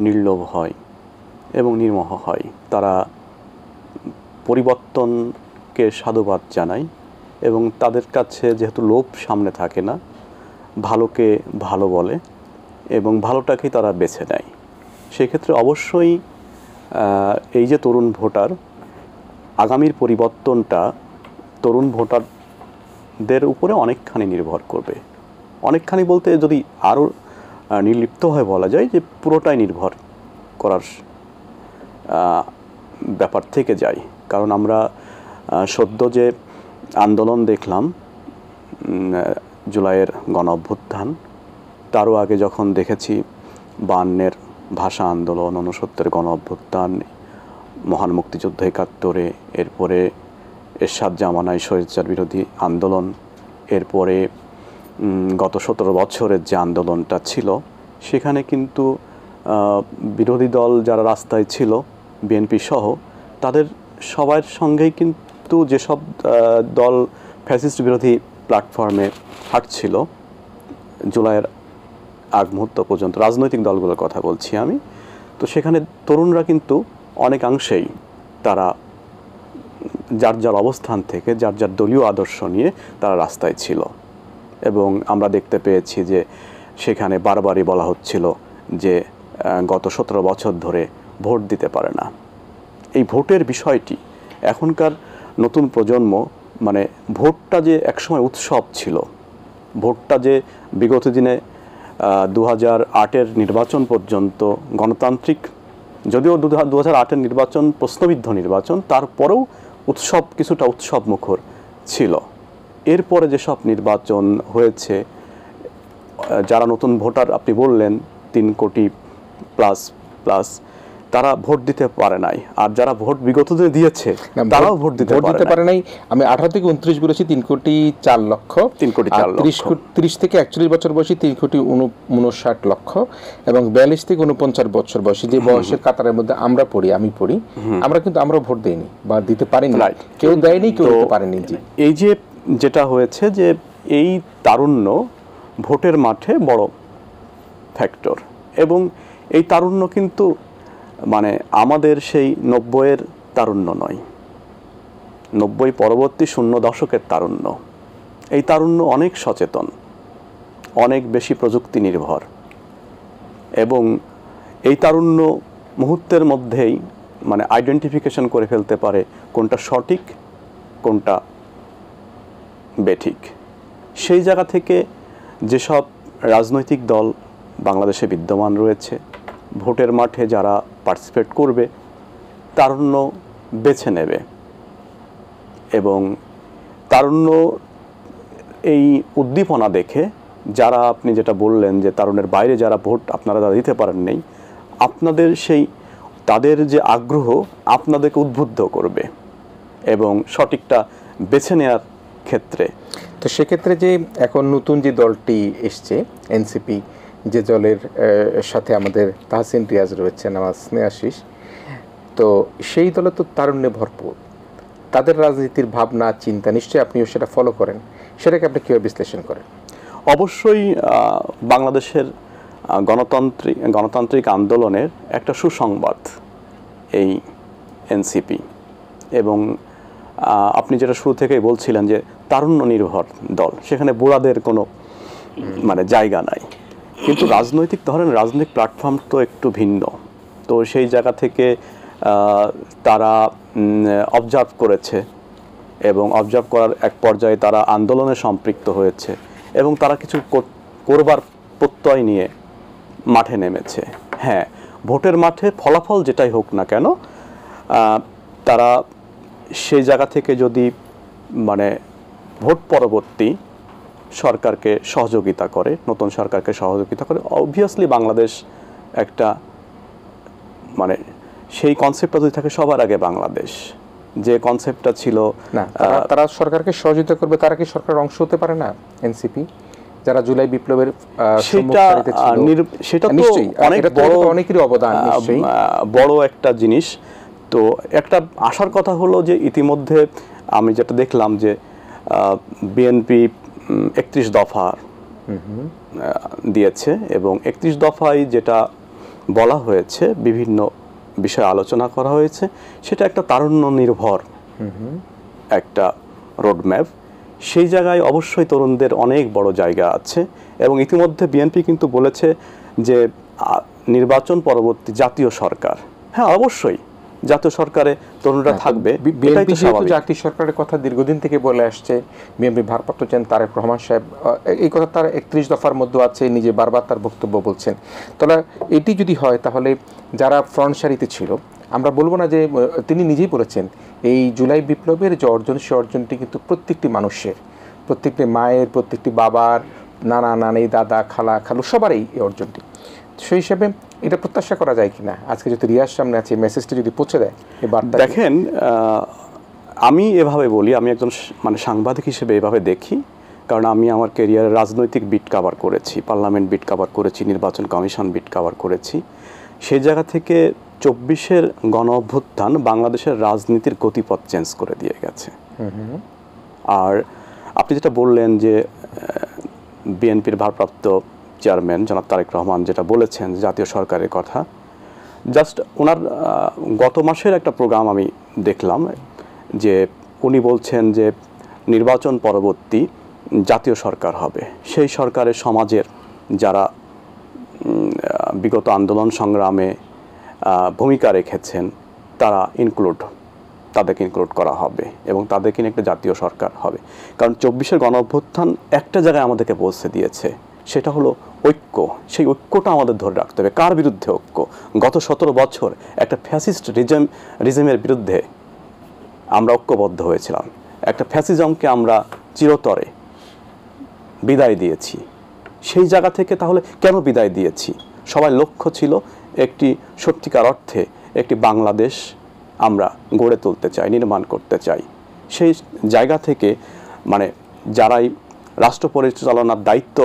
নির্লোভ হয় এবং নির্মোহ হয়। তারা পরিবর্তনকে সাধুবাদ জানায়, এবং তাদের কাছে যেহেতু লোভ সামনে থাকে না, ভালোকে ভালো বলে এবং ভালোটাকেই তারা বেছে নেয়। সেক্ষেত্রে অবশ্যই এই যে তরুণ ভোটার, আগামীর পরিবর্তনটা তরুণ ভোটারদের উপরে অনেকখানি নির্ভর করবে। অনেকখানি বলতে যদি আরও নির্লিপ্ত হয়ে বলা যায় যে পুরোটাই নির্ভর করার ব্যাপার থেকে যায়। কারণ আমরা সদ্য যে আন্দোলন দেখলাম, জুলাইয়ের গণ অভ্যুত্থান, তারও আগে যখন দেখেছি 52-এর ভাষা আন্দোলন, 69-এর গণ অভ্যুত্থান, মহান মুক্তিযুদ্ধ 71-এ, এরপরে এরশাদ জামানায় স্বৈরাচার বিরোধী আন্দোলন, এরপরে গত 17 বছরের যে আন্দোলনটা ছিল, সেখানে কিন্তু বিরোধী দল যারা রাস্তায় ছিল, বিএনপি সহ, তাদের সবার সঙ্গেই কিন্তু যেসব দল ফ্যাসিস্ট বিরোধী প্ল্যাটফর্মে হাঁটছিল জুলাইয়ের আগ মুহূর্ত পর্যন্ত, রাজনৈতিক দলগুলোর কথা বলছি আমি, তো সেখানে তরুণরা কিন্তু অনেকাংশেই তারা যার যার অবস্থান থেকে, যার যার দলীয় আদর্শ নিয়ে তারা রাস্তায় ছিল। এবং আমরা দেখতে পেয়েছি যে সেখানে বারবারই বলা হচ্ছিল যে গত 17 বছর ধরে ভোট দিতে পারে না। এই ভোটের বিষয়টি এখনকার নতুন প্রজন্ম, মানে ভোটটা যে একসময় উৎসব ছিল, ভোটটা যে বিগত দিনে 2008-এর নির্বাচন পর্যন্ত গণতান্ত্রিক, যদিও 2008-এর নির্বাচন প্রশ্নবিদ্ধ নির্বাচন, তারপরেও উৎসব, কিছুটা উৎসব মুখর ছিল। এরপরে যেসব নির্বাচন হয়েছে, যারা নতুন ভোটার আপনি বললেন 3 কোটি প্লাস তারা ভোট দিতে পারে নাই, আর যারা ভোট বিগত দিনে দিয়েছে তারাও ভোট দিতে পারে নাই। আমি 18 থেকে 29 বলেছি 3 কোটি 4 লক্ষ, 3 কোটি 4 লক্ষ, 30 থেকে 41 বছর বয়সী 3 কোটি 59 লক্ষ, এবং 42 থেকে 49 বছর বয়সী, যে বয়সের কাতারের মধ্যে আমরা পড়ি, আমি পড়ি, আমরা ভোট দেইনি বা দিতে পারিনি, কেউ দেয়নি, কেউ দিতে পারেনি। এই যে যেটা হয়েছে যে এই তারুণ্য ভোটের মাঠে বড় ফ্যাক্টর, এবং এই তারুণ্য কিন্তু মানে আমাদের সেই 90-এর তারুণ্য নয়, 90 পরবর্তী 00 দশকের তারুণ্য। এই তারুণ্য অনেক সচেতন, অনেক বেশি প্রযুক্তি নির্ভর, এবং এই তারুণ্য মুহূর্তের মধ্যেই মানে আইডেন্টিফিকেশন করে ফেলতে পারে কোনটা সঠিক কোনটা বেঠিক। সেই জায়গা থেকে যেসব রাজনৈতিক দল বাংলাদেশে বিদ্যমান রয়েছে, ভোটের মাঠে যারা পার্টিসিপেট করবে তারুণ্য বেছে নেবে, এবং তারুণ্য এই উদ্দীপনা দেখে যারা, আপনি যেটা বললেন যে তারুণের বাইরে যারা ভোট আপনারা দিতে পারেন নেই, আপনাদের সেই তাদের যে আগ্রহ আপনাদেরকে উদ্বুদ্ধ করবে এবং সঠিকটা বেছে নেওয়ার ক্ষেত্রে। তো সেক্ষেত্রে যে এখন নতুন যে দলটি এসছে এনসিপি, যে দলের সাথে আমাদের তাহসিন রিয়াজ রয়েছেন, আমার স্নেহাশিস, তো সেই দলে তো তারুণ্যে ভরপুর, তাদের রাজনীতির ভাবনা চিন্তা নিশ্চয়ই আপনিও সেটা ফলো করেন, সেটাকে আপনি কীভাবে বিশ্লেষণ করেন? অবশ্যই বাংলাদেশের গণতান্ত্রিক আন্দোলনের একটা সুসংবাদ এই এনসিপি, এবং আপনি যেটা শুরু থেকেই বলছিলেন যে তারুণ্য নির্ভর দল, সেখানে বুড়াদের কোনো মানে জায়গা নাই, কিন্তু রাজনৈতিক প্ল্যাটফর্ম তো একটু ভিন্ন। তো সেই জায়গা থেকে তারা অবজার্ভ করেছে, এবং অবজার্ভ করার এক পর্যায়ে তারা আন্দোলনে সম্পৃক্ত হয়েছে, এবং তারা কিছু করবার প্রত্যয় নিয়ে মাঠে নেমেছে। হ্যাঁ, ভোটের মাঠে ফলাফল যেটাই হোক না কেন, তারা সেই জায়গা থেকে যদি মানে ভোট পরবর্তী সরকারকে সহযোগিতা করে, নতুন সরকারকে সহযোগিতা করে, অবভিয়াসলি বাংলাদেশ একটা মানে সেই কনসেপ্টটা যদি থাকে সবার আগে বাংলাদেশ, যে কনসেপ্টটা ছিল না, তারা সরকারকে সহযোগিতা করবে, তারা কি সরকারের অংশ হতে পারে না এনসিপি, যারা জুলাই বিপ্লবের সেটা তো অনেক বড়, অনেকেরই অবদান, বড় একটা জিনিস। তো একটা আসার কথা হলো যে ইতিমধ্যে আমি যেটা দেখলাম যে বিএনপি 31 দফা দিয়েছে, এবং 31 দফায় যেটা বলা হয়েছে, বিভিন্ন বিষয়ে আলোচনা করা হয়েছে, সেটা একটা তারুণ্য নির্ভর একটা রোডম্যাপ। সেই জায়গায় অবশ্যই তরুণদের অনেক বড় জায়গা আছে, এবং ইতিমধ্যে বিএনপি কিন্তু বলেছে যে নির্বাচন পরবর্তী জাতীয় সরকার, হ্যাঁ অবশ্যই জাতীয় সরকারে তরুণরা থাকবে। বিএনপি যেহেতু জাতীয় সরকারের কথা দীর্ঘদিন থেকে বলে আসছে, বিএনপি ভারপ্রাপ্ত চেয়ারম্যান তারেক রহমান সাহেব এই কথা তার 31 দফার মধ্যে আছে, নিজে বারবার তার বক্তব্য বলছেন। তাহলে এটি যদি হয়, তাহলে যারা ফ্রন্ট সারিতে ছিল, আমরা বলবো না যে, তিনি নিজেই বলেছেন এই জুলাই বিপ্লবের যে অর্জন, সে অর্জনটি কিন্তু প্রত্যেকটি মানুষের, প্রত্যেকটি মায়ের, প্রত্যেকটি বাবার, নানা নানি, দাদা, খালা খালু, সবারই এই অর্জনটি। সেই হিসাবে এটা প্রত্যাশা করা যায় কিনা, আজকে যদি রিয়াজ সামনে আছে, মেসেজটি যদি পৌঁছে দেয় এই বার্তা? দেখেন, আমি এভাবে বলি, আমি একজন মানে সাংবাদিক হিসেবে এভাবে দেখি, কারণ আমি আমার ক্যারিয়ারে রাজনৈতিক বিট কভার করেছি, পার্লামেন্ট বিট কভার করেছি, নির্বাচন কমিশন বিট কভার করেছি। সেই জায়গা থেকে 24-এর গণ অভ্যুত্থান বাংলাদেশের রাজনীতির গতিপথ চেঞ্জ করে দিয়ে গেছে। আর আপনি যেটা বললেন যে বিএনপির ভারপ্রাপ্ত চেয়ারম্যান জনাব তারেক রহমান যেটা বলেছেন জাতীয় সরকারের কথা, জাস্ট ওনার গত মাসের একটা প্রোগ্রাম আমি দেখলাম, যে উনি বলছেন যে নির্বাচন পরবর্তী জাতীয় সরকার হবে, সেই সরকারের সমাজের যারা বিগত আন্দোলন সংগ্রামে ভূমিকা রেখেছেন তাদেরকে ইনক্লুড করা হবে এবং তাদেরকে নিয়ে একটা জাতীয় সরকার হবে। কারণ 24-এর গণ অভ্যুত্থান একটা জায়গায় আমাদেরকে পৌঁছে দিয়েছে, সেটা হলো ঐক্য। সেই ঐক্যটা আমাদের ধরে রাখতে হবে। কার বিরুদ্ধে ঐক্য? গত 17 বছর একটা ফ্যাসিস্ট রিজিমের বিরুদ্ধে আমরা ঐক্যবদ্ধ হয়েছিলাম। একটা ফ্যাসিজমকে আমরা চিরতরে বিদায় দিয়েছি। সেই জায়গা থেকে তাহলে কেন বিদায় দিয়েছি? সবার লক্ষ্য ছিল একটি সত্যিকার অর্থে একটি বাংলাদেশ আমরা গড়ে তুলতে চাই, নির্মাণ করতে চাই। সেই জায়গা থেকে মানে যারাই রাষ্ট্র পরিচালনার দায়িত্ব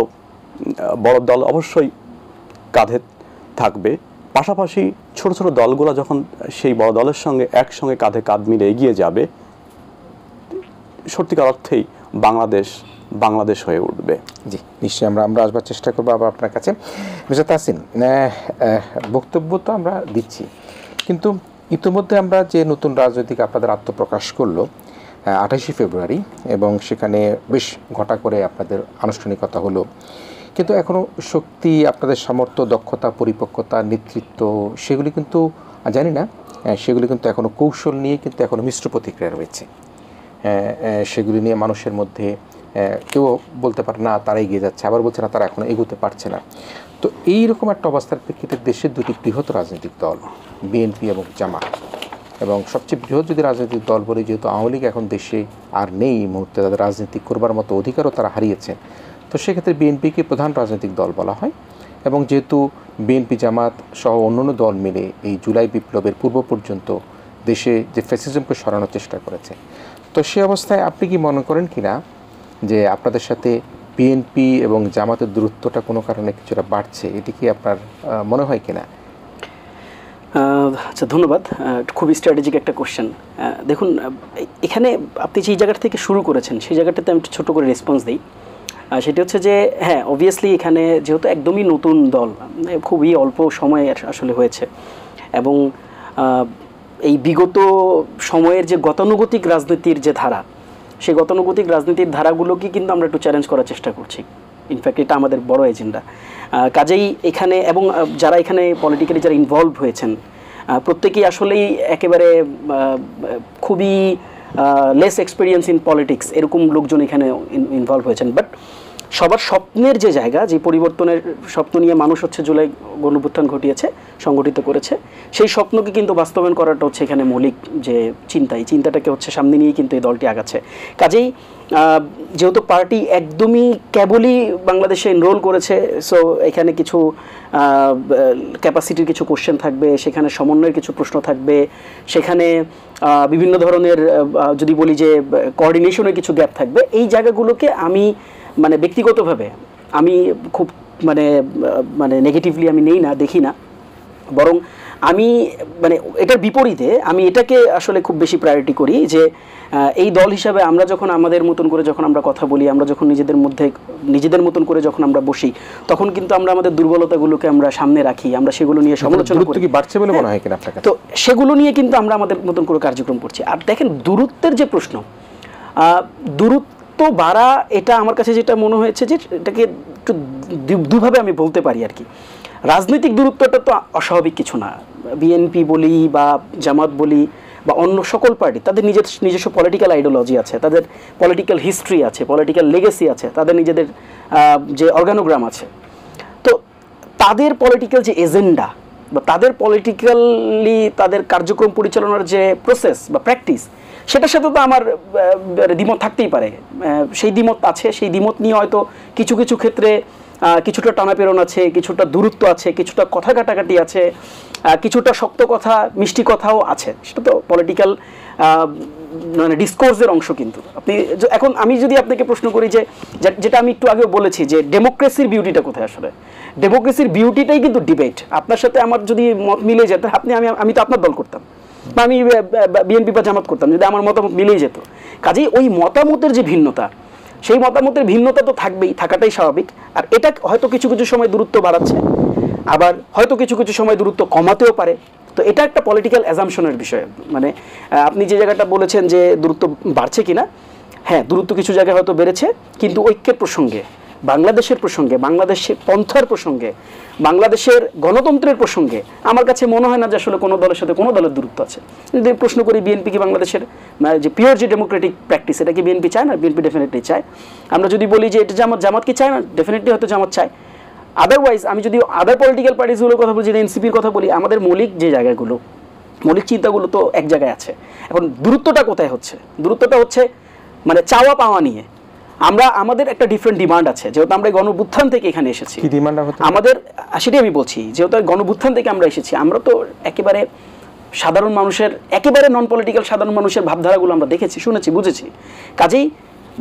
বড় দল অবশ্যই কাঁধে থাকবে, পাশাপাশি ছোট ছোট দলগুলো যখন সেই বড় দলের সঙ্গে একসঙ্গে কাঁধে কাঁধ মিলে এগিয়ে যাবে, সত্যিকার অর্থেই বাংলাদেশ হয়ে উঠবে। জি, নিশ্চয়ই আমরা আসবার চেষ্টা করবো আবার আপনার কাছে। মিস্টার তাসিন, বক্তব্য তো আমরা দিচ্ছি, কিন্তু ইতিমধ্যে আমরা যে নতুন রাজনৈতিক আপনাদের আত্মপ্রকাশ করলো 28শে ফেব্রুয়ারি, এবং সেখানে বেশ ঘটা করে আপনাদের আনুষ্ঠানিকতা হলো, কিন্তু এখনও শক্তি, আপনাদের সামর্থ্য, দক্ষতা, পরিপক্কতা, নেতৃত্ব, সেগুলি কিন্তু জানি না, সেগুলি কিন্তু এখনও কৌশল নিয়ে কিন্তু এখনও মিশ্র প্রতিক্রিয়া রয়েছে। সেগুলি নিয়ে মানুষের মধ্যে কেউ বলতে পারে না তারা এগিয়ে যাচ্ছে, আবার বলছে না তারা এখনও এগোতে পারছে না। তো এইরকম একটা অবস্থার প্রেক্ষিতে দেশের দুটি বৃহৎ রাজনৈতিক দল বিএনপি এবং জামাত, এবং সবচেয়ে বৃহৎ যদি রাজনৈতিক দল বলে, যেহেতু আওয়ামী লীগ এখন দেশে আর নেই এই মুহূর্তে, তাদের রাজনীতি করবার মতো অধিকারও তারা হারিয়েছেন, তো সেক্ষেত্রে বিএনপিকে প্রধান রাজনৈতিক দল বলা হয়। এবং যেহেতু বিএনপি, জামাত সহ অন্যান্য দল মিলে এই জুলাই বিপ্লবের পূর্ব পর্যন্ত দেশে যে ফ্যাসিজমকে সরানোর চেষ্টা করেছে, তো সে অবস্থায় আপনি কি মনে করেন কিনা যে আপনাদের সাথে বিএনপি এবং জামাতের দূরত্বটা কোনো কারণে কিছুটা বাড়ছে? এটি কি আপনার মনে হয় কিনা? আচ্ছা, ধন্যবাদ। খুবই স্ট্র্যাটেজিক একটা কোশ্চেন। দেখুন, এখানে আপনি যেই জায়গাটা থেকে শুরু করেছেন সেই জায়গাটাতে আমি একটু ছোটো করে রেসপন্স দিই। সেটি হচ্ছে যে হ্যাঁ, অবভিয়াসলি এখানে যেহেতু একদমই নতুন দল, খুবই অল্প সময়ে আসলে হয়েছে, এবং এই বিগত সময়ের যে গতানুগতিক রাজনীতির যে ধারা, সেই গতানুগতিক রাজনীতির ধারাগুলোকে কিন্তু আমরা একটু চ্যালেঞ্জ করার চেষ্টা করছি। ইনফ্যাক্ট এটা আমাদের বড় এজেন্ডা। কাজেই এখানে এবং যারা এখানে পলিটিক্যালি যারা ইনভলভ হয়েছেন, প্রত্যেকেই আসলেই একেবারে খুবই লেস এক্সপিরিয়েন্স ইন পলিটিক্স এরকম লোকজন এখানে ইনভলভ হয়েছেন। বাট সবার স্বপ্নের যে জায়গা, যে পরিবর্তনের স্বপ্ন নিয়ে মানুষ হচ্ছে জুলাই গণঅভ্যুত্থান ঘটিয়েছে, সংগঠিত করেছে, সেই স্বপ্নকে কিন্তু বাস্তবায়ন করাটা হচ্ছে এখানে মৌলিক যে চিন্তা, এই চিন্তাটাকে হচ্ছে সামনে নিয়েই কিন্তু এই দলটি আগাচ্ছে। কাজেই যেহেতু পার্টি একদমই কেবলই বাংলাদেশে এনরোল করেছে, সো এখানে কিছু ক্যাপাসিটির কিছু কোশ্চেন থাকবে, সেখানে সমন্বয়ের কিছু প্রশ্ন থাকবে, সেখানে বিভিন্ন ধরনের যদি বলি যে কোঅর্ডিনেশনের কিছু গ্যাপ থাকবে। এই জায়গাগুলোকে আমি মানে ব্যক্তিগতভাবে আমি খুব মানে নেগেটিভলি আমি নেই না, দেখি না, বরং আমি মানে এটার বিপরীতে আমি এটাকে আসলে খুব বেশি প্রায়োরিটি করি যে এই দল হিসাবে আমরা যখন আমাদের মতন করে যখন আমরা কথা বলি, আমরা যখন নিজেদের মতন করে যখন আমরা বসি, তখন কিন্তু আমরা আমাদের দুর্বলতাগুলোকে আমরা সামনে রাখি, আমরা সেগুলো নিয়ে সমালোচনা করি। কি বাড়ছে বলে মনে হয় কিনা আপনার কাছে? তো সেগুলো নিয়ে কিন্তু আমরা আমাদের মতন করে কার্যক্রম করছি। আর দেখেন, দূরত্বের যে প্রশ্ন, দূরত্ব বাড়া, এটা আমার কাছে যেটা মনে হয়েছে যে এটাকে একটু দুভাবে আমি বলতে পারি আর কি। রাজনৈতিক দূরত্বটা তো অস্বাভাবিক কিছু না। বিএনপি বলি বা জামাত বলি বা অন্য সকল পার্টি, তাদের নিজস্ব পলিটিক্যাল আইডিওলজি আছে, তাদের পলিটিক্যাল হিস্ট্রি আছে, পলিটিক্যাল লেগেসি আছে, তাদের নিজেদের যে অর্গানোগ্রাম আছে। তো তাদের পলিটিক্যাল যে এজেন্ডা বা তাদের পলিটিক্যালি তাদের কার্যক্রম পরিচালনার যে প্রসেস বা প্র্যাকটিস, সেটার সাথে তো আমার দ্বিমত থাকতেই পারে। সেই দ্বিমত আছে, সেই দ্বিমত নিয়ে হয়তো কিছু কিছু ক্ষেত্রে কিছুটা টানাপেরণ আছে, কিছুটা দূরত্ব আছে, কিছুটা কথা কাটাকাটি আছে, কিছুটা শক্ত কথা, মিষ্টি কথাও আছে। সেটা তো পলিটিক্যাল মানে ডিসকোর্সের অংশ। কিন্তু আপনি এখন আমি যদি আপনাকে প্রশ্ন করি যে যেটা আমি একটু আগেও বলেছি যে ডেমোক্রেসির বিউটিটা কোথায়, আসলে ডেমোক্রেসির বিউটিটাই কিন্তু ডিবেট। আপনার সাথে আমার যদি মত মিলে যেত, আমি তো আপনার দল করতাম, বা আমি বিএনপি বা জামাত করতাম, যদি আমার মতামত মিলেই যেত। কাজেই ওই মতামতের যে ভিন্নতা, সেই মতামতের ভিন্নতা তো থাকবেই, থাকাটাই স্বাভাবিক। আর এটা হয়তো কিছু কিছু সময় দূরত্ব বাড়াচ্ছে, আবার হয়তো কিছু কিছু সময় দূরত্ব কমাতেও পারে। তো এটা একটা পলিটিক্যাল অ্যাজাম্পশনের বিষয়। মানে আপনি যে জায়গাটা বলেছেন যে দূরত্ব বাড়ছে কিনা, হ্যাঁ, দূরত্ব কিছু জায়গায় হয়তো বেড়েছে, কিন্তু ঐক্যের প্রসঙ্গে বাংলাদেশের প্রসঙ্গে, বাংলাদেশের পন্থার প্রসঙ্গে, বাংলাদেশের গণতন্ত্রের প্রসঙ্গে আমার কাছে মনে হয় না যে আসলে কোনো দলের সাথে কোনো দলের দূরত্ব আছে। যদি প্রশ্ন করি বিএনপি কি বাংলাদেশের যে পিওর যে ডেমোক্রেটিক প্র্যাকটিস, এটা কি বিএনপি চায় না? বিএনপি ডেফিনেটলি চায়। আমরা যদি বলি যে এটা জামাত কি চায় না? ডেফিনেটলি হয়তো জামাত চায়। আদারওয়াইজ আমি যদি আদার পলিটিক্যাল পার্টিসগুলোর কথা বলি, যে এনসিপির কথা বলি, আমাদের মৌলিক যে জায়গাগুলো, মৌলিক চিন্তাগুলো তো এক জায়গায় আছে। এখন দূরত্বটা কোথায় হচ্ছে? দূরত্বটা হচ্ছে মানে চাওয়া পাওয়া নিয়ে। আমাদের একটা ডিফারেন্ট ডিমান্ড আছে, যেহেতু আমরা গণঅভ্যুত্থান থেকে এখানে এসেছি। কি ডিমান্ড হতে আমাদের সেটাই আমি বলছি, যেহেতু গণঅভ্যুত্থান থেকে আমরা এসেছি, আমরা তো একেবারে সাধারণ মানুষের, একেবারে নন পলিটিক্যাল সাধারণ মানুষের ভাবধারাগুলো আমরা দেখেছি, শুনেছি, বুঝেছি। কাজেই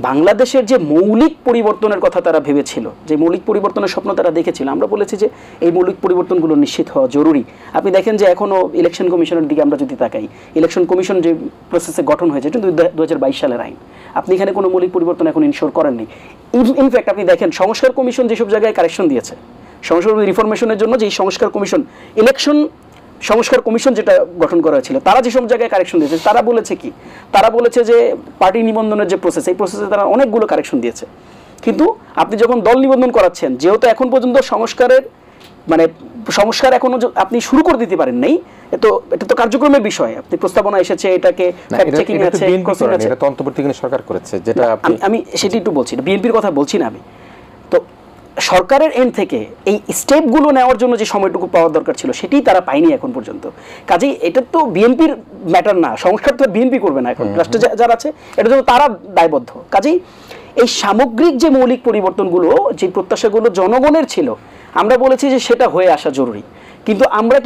বাংলাদেশের যে মৌলিক পরিবর্তনের কথা তারা ভেবেছিল, যে মৌলিক পরিবর্তনের স্বপ্ন তারা দেখেছিল, আমরা বলেছি যে এই মৌলিক পরিবর্তনগুলো নিশ্চিত হওয়া জরুরি। আপনি দেখেন যে এখনও ইলেকশন কমিশনের দিকে আমরা যদি তাকাই, ইলেকশন কমিশন যে প্রসেসে গঠন হয়েছে, কিন্তু 2022 সালের আইন, আপনি এখানে কোনো মৌলিক পরিবর্তন এখন ইনশোর করেননি। ইনফ্যাক্ট আপনি দেখেন সংস্কার কমিশন যেসব জায়গায় কারেকশন দিয়েছে, সংস্কার রিফরমেশনের জন্য যে সংস্কার কমিশন, ইলেকশন সংস্কার কমিশন যেটা গঠন করা হয়েছিল, তারা যেসব জায়গায় কারেকশন দিয়েছে, তারা বলেছে কি? তারা বলেছে যে পার্টি নিবন্ধনের যে প্রসেস, এই প্রসেসে তারা অনেকগুলো কারেকশন দিয়েছে। কিন্তু আপনি যখন দল নিবন্ধন করাচ্ছেন, যেহেতু এখন পর্যন্ত সংস্কার এখনো আপনি শুরু করে দিতে পারেন নাই, এটা তো কার্যক্রমের বিষয়। আপনি প্রস্তাবনা এসেছে, এটাকে ফ্যাক্ট চেকিং আছে, এটা তো অন্তর্বর্তীকালীন সরকার করেছে, যেটা আমি সেটি একটু বলছি, বিএনপির কথা বলছি না আমি। তো সরকারের এন্ড থেকে এই স্টেপগুলো নেওয়ার জন্য যে সময়টুকু পাওয়ার দরকার ছিল, সেটাই তারা পায়নি এখন পর্যন্ত। কাজেই এটা তো বিএনপির ম্যাটার না, সংস্কার তো বিএনপি করবে না, এখন রাষ্ট্রে যারা আছে এটার জন্য তারা দায়বদ্ধ। কাজেই এই সামগ্রিক যে মৌলিক পরিবর্তনগুলো, যে প্রত্যাশাগুলো জনগণের ছিল, আমরা বলেছি যে সেটা হয়ে আসা জরুরি। কিন্তু আমরা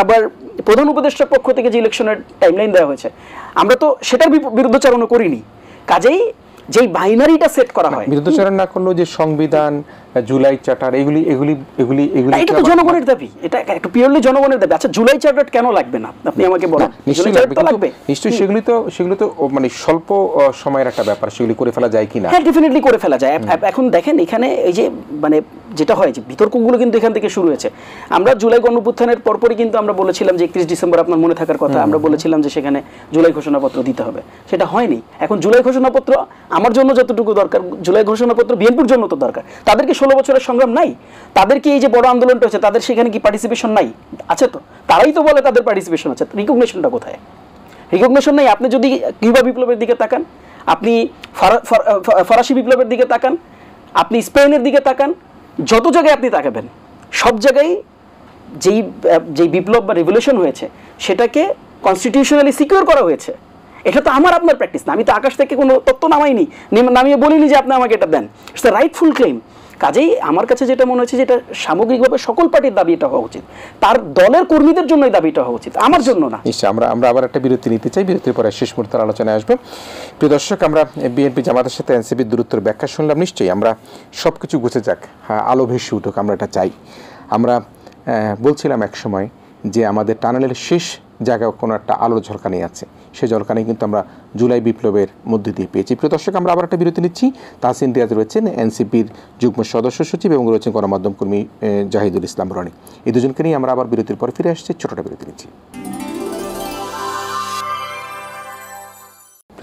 আবার প্রধান উপদেষ্টার পক্ষ থেকে যে ইলেকশনের টাইমলাইন দেওয়া হয়েছে, আমরা তো সেটার বিরুদ্ধচারণও করিনি। কাজেই যেই বাইনারিটা সেট করা হয়, বিরুদ্ধচারণ না করলেও যে সংবিধান, জুলাই চার্টার, এগুলি এটা তো জনগণের দাবি, এটা একটা পিওরলি জনগণের দাবি। আচ্ছা, জুলাই চার্টার কেন লাগবে না আপনি আমাকে বলেন? নিশ্চয়ই সেগুলি তো মানে স্বল্প সময়ের একটা ব্যাপার, সেগুলি করে ফেলা যায় কিনা? হ্যাঁ, ডেফিনেটলি করে ফেলা যায়। এখন দেখেন এখানে এই যে মানে যেটা হয়, যে বিতর্কগুলো কিন্তু এখান থেকে শুরু হয়েছে। আমরা জুলাই গণঅভ্যুত্থানের পরপরই কিন্তু আমরা বলেছিলাম যে 31 ডিসেম্বর, আপনার মনে থাকার কথা, আমরা বলেছিলাম যে সেখানে জুলাই ঘোষণাপত্র দিতে হবে। সেটা হয়নি। এখন জুলাই ঘোষণাপত্র আমার জন্য যতটুকু দরকার, জুলাই ঘোষণাপত্র বিএনপির জন্য তো দরকার। তাদেরকে 16 বছরের সংগ্রাম নাই? তাদেরকে এই যে বড় আন্দোলনটা হচ্ছে, তাদের সেখানে কি পার্টিসিপেশন নাই? আছে তো, তারাই তো বলে তাদের পার্টিসিপেশন আছে। রিকগনিশনটা কোথায়? রিকগনিশন নেই। আপনি যদি কিউবা বিপ্লবের দিকে তাকান, আপনি ফরাসি বিপ্লবের দিকে তাকান, আপনি স্পেনের দিকে তাকান, যত জায়গায় আপনি তাকাবেন, সব জায়গায় যেই বিপ্লব বা রেভলিউশন হয়েছে, সেটাকে কনস্টিটিউশনালি সিকিউর করা হয়েছে। এটা তো আমার আপনার প্র্যাকটিস না। আমি তো আকাশ থেকে কোনো তত্ত্ব নামিয়ে বলিনি যে আপনি আমাকে এটা দেন। It's the rightful claim. কাজেই আমার কাছে যেটা মনে হচ্ছে, যেটা সামগ্রিকভাবে সকল পার্টির দাবি এটা হওয়া উচিত, তার দলের কর্মীদের জন্য এই দাবিটা হওয়া উচিত, আমার জন্য না। নিশ্চয়ই আমরা আবার একটা বিরতি নিতে চাই, বিরতির পরে শেষ মুহূর্তের আলোচনায় আসবে। প্রিয় দর্শক, আমরা বিএনপি জামাতের সাথে এনসিপির দূরত্বের ব্যাখ্যা শুনলাম। নিশ্চয়ই আমরা সব কিছু গুছে যাক, হ্যাঁ, আলো ভেসে উঠুক, আমরা এটা চাই। আমরা বলছিলাম এক সময় যে আমাদের টানেলের শেষ জায়গায় কোনো একটা আলোর ঝলকানি আছে, সেই ঝলকানি কিন্তু আমরা জুলাই বিপ্লবের মধ্যে দিয়ে পেয়েছি। প্রিয় দর্শক, আমরা আবার একটা বিরতি নিচ্ছি। তাহসিন রিয়াজ রয়েছেন এনসিপির যুগ্ম সদস্য সচিব এবং রয়েছেন গণমাধ্যম কর্মী জাহিদুল ইসলাম রনি। এই দুজনকে নিয়ে আমরা আবার বিরতির পরে ফিরে আসছি। ছোটটা বিরতি নিচ্ছি।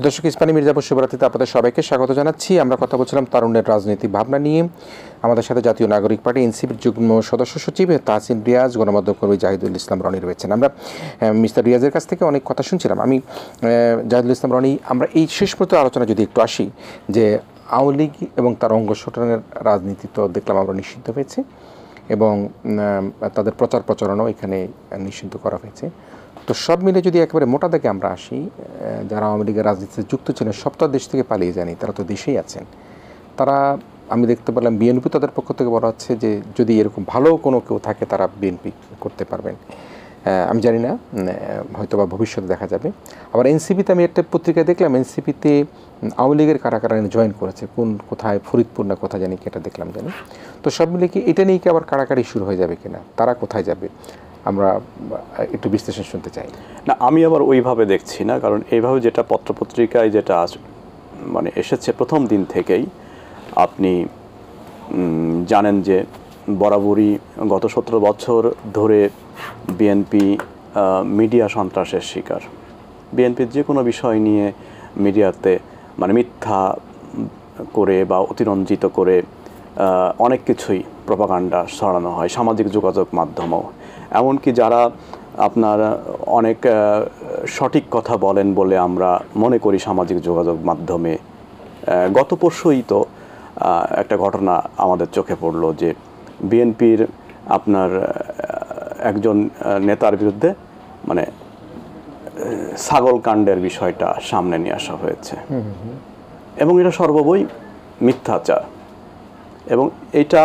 দর্শক, ইসমানী মির্জাপুর শুভরাত্রিতে আপনাদের সবাইকে স্বাগত জানাচ্ছি। আমরা কথা বলছিলাম তারুণ্যের রাজনৈতিক ভাবনা নিয়ে। আমাদের সাথে জাতীয় নাগরিক পার্টি এনসিপির যুগ্ম সদস্য সচিব তাহসিন রিয়াজ, গণমাধ্যম কর্মী জাহিদুল ইসলাম রনি রয়েছেন। আমরা মিস্টার রিয়াজের কাছ থেকে অনেক কথা শুনছিলাম। আমি জাহিদুল ইসলাম রনি, আমরা এই শেষ পর্যন্ত আলোচনা যদি একটু আসি, যে আওয়ামী লীগ এবং তার অঙ্গ সংগঠনের রাজনীতি তো দেখলাম আমরা নিষিদ্ধ হয়েছে, এবং তাদের প্রচার প্রচারণাও এখানে নিষিদ্ধ করা হয়েছে। তো সব মিলে যদি একেবারে মোটা দাগে আমরা আসি, যারা আওয়ামী লীগের রাজনীতিতে যুক্ত ছিলেন, সব তো দেশ থেকে পালিয়ে যায়নি, তারা তো দেশেই আছেন। তারা, আমি দেখতে পেলাম বিএনপি তাদের পক্ষ থেকে বলা হচ্ছে যে যদি এরকম ভালো কোনো কেউ থাকে তারা বিএনপি করতে পারবেন। আমি জানি না, হয়তো বা ভবিষ্যতে দেখা যাবে। আবার এনসিপিতে আমি একটা পত্রিকায় দেখলাম, এনসিপিতে আওয়ামী লীগের কারা জয়েন করেছে, কোথায় ফরিদপুর না কোথায় জানি, এটা দেখলাম জানি। তো সব মিলে কি এটা নিয়ে কি আবার কাড়াকাড়ি শুরু হয়ে যাবে কিনা, তারা কোথায় যাবে, আমরা একটু বিশ্লেষণ শুনতে চাই। না, আমি আবার ওইভাবে দেখছি না, কারণ এইভাবে যেটা পত্রপত্রিকায় যেটা মানে এসেছে প্রথম দিন থেকেই, আপনি জানেন যে বরাবরই গত 17 বছর ধরে বিএনপি মিডিয়া সন্ত্রাসের শিকার। বিএনপির যে কোনো বিষয় নিয়ে মিডিয়াতে মানে মিথ্যা করে বা অতিরঞ্জিত করে অনেক কিছুই প্রপাগান্ডা ছড়ানো হয়, সামাজিক যোগাযোগ মাধ্যমেও। এমনকি যারা আপনার অনেক সঠিক কথা বলেন বলে আমরা মনে করি সামাজিক যোগাযোগ মাধ্যমে, গত পরশুই তো একটা ঘটনা আমাদের চোখে পড়লো যে বিএনপির আপনার একজন নেতার বিরুদ্ধে মানে ছাগল কাণ্ডের বিষয়টা সামনে নিয়ে আসা হয়েছে, এবং এটা সর্ববই মিথ্যাচার। এবং এটা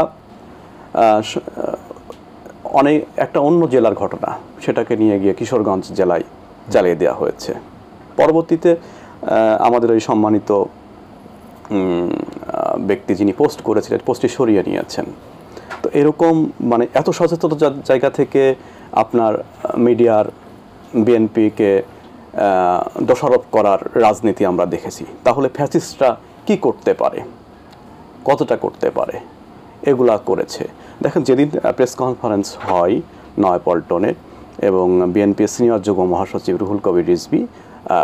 অনেক একটা অন্য জেলার ঘটনা, সেটাকে নিয়ে গিয়ে কিশোরগঞ্জ জেলায় চালিয়ে দেওয়া হয়েছে। পরবর্তীতে আমাদের ওই সম্মানিত ব্যক্তি যিনি পোস্ট করেছিলেন, পোস্টটি সরিয়ে নিয়েছেন। তো এরকম মানে এত সচেতন জায়গা থেকে আপনার মিডিয়ার বিএনপিকে দোষারোপ করার রাজনীতি আমরা দেখেছি। তাহলে ফ্যাসিস্টরা কি করতে পারে, কতটা করতে পারে, এগুলা করেছে। দেখেন যেদিন প্রেস কনফারেন্স হয় নয়াপল্টনে এবং বিএনপি সিনিয়র যুগ্ম মহাসচিব রুহুল কবির রিজভী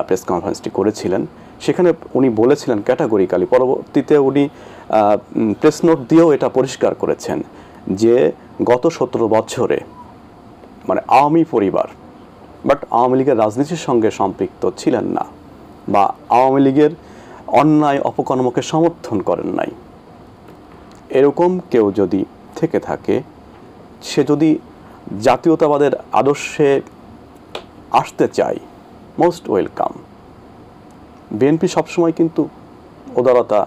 প্রেস কনফারেন্সটি করেছিলেন, সেখানে উনি বলেছিলেন ক্যাটাগরিক্যালি, পরবর্তীতে উনি প্রেস নোট দিয়েও এটা পরিষ্কার করেছেন যে গত 17 বছরে মানে আওয়ামী পরিবার বাট আওয়ামী লীগের রাজনীতির সঙ্গে সম্পৃক্ত ছিলেন না বা আওয়ামী লীগের অন্যায় অপকর্মকে সমর্থন করেন নাই, এরকম কেউ যদি থেকে থাকে, সে যদি জাতীয়তাবাদের আদর্শে আসতে চায়, মোস্ট ওয়েলকাম। বিএনপি সবসময় কিন্তু উদারতা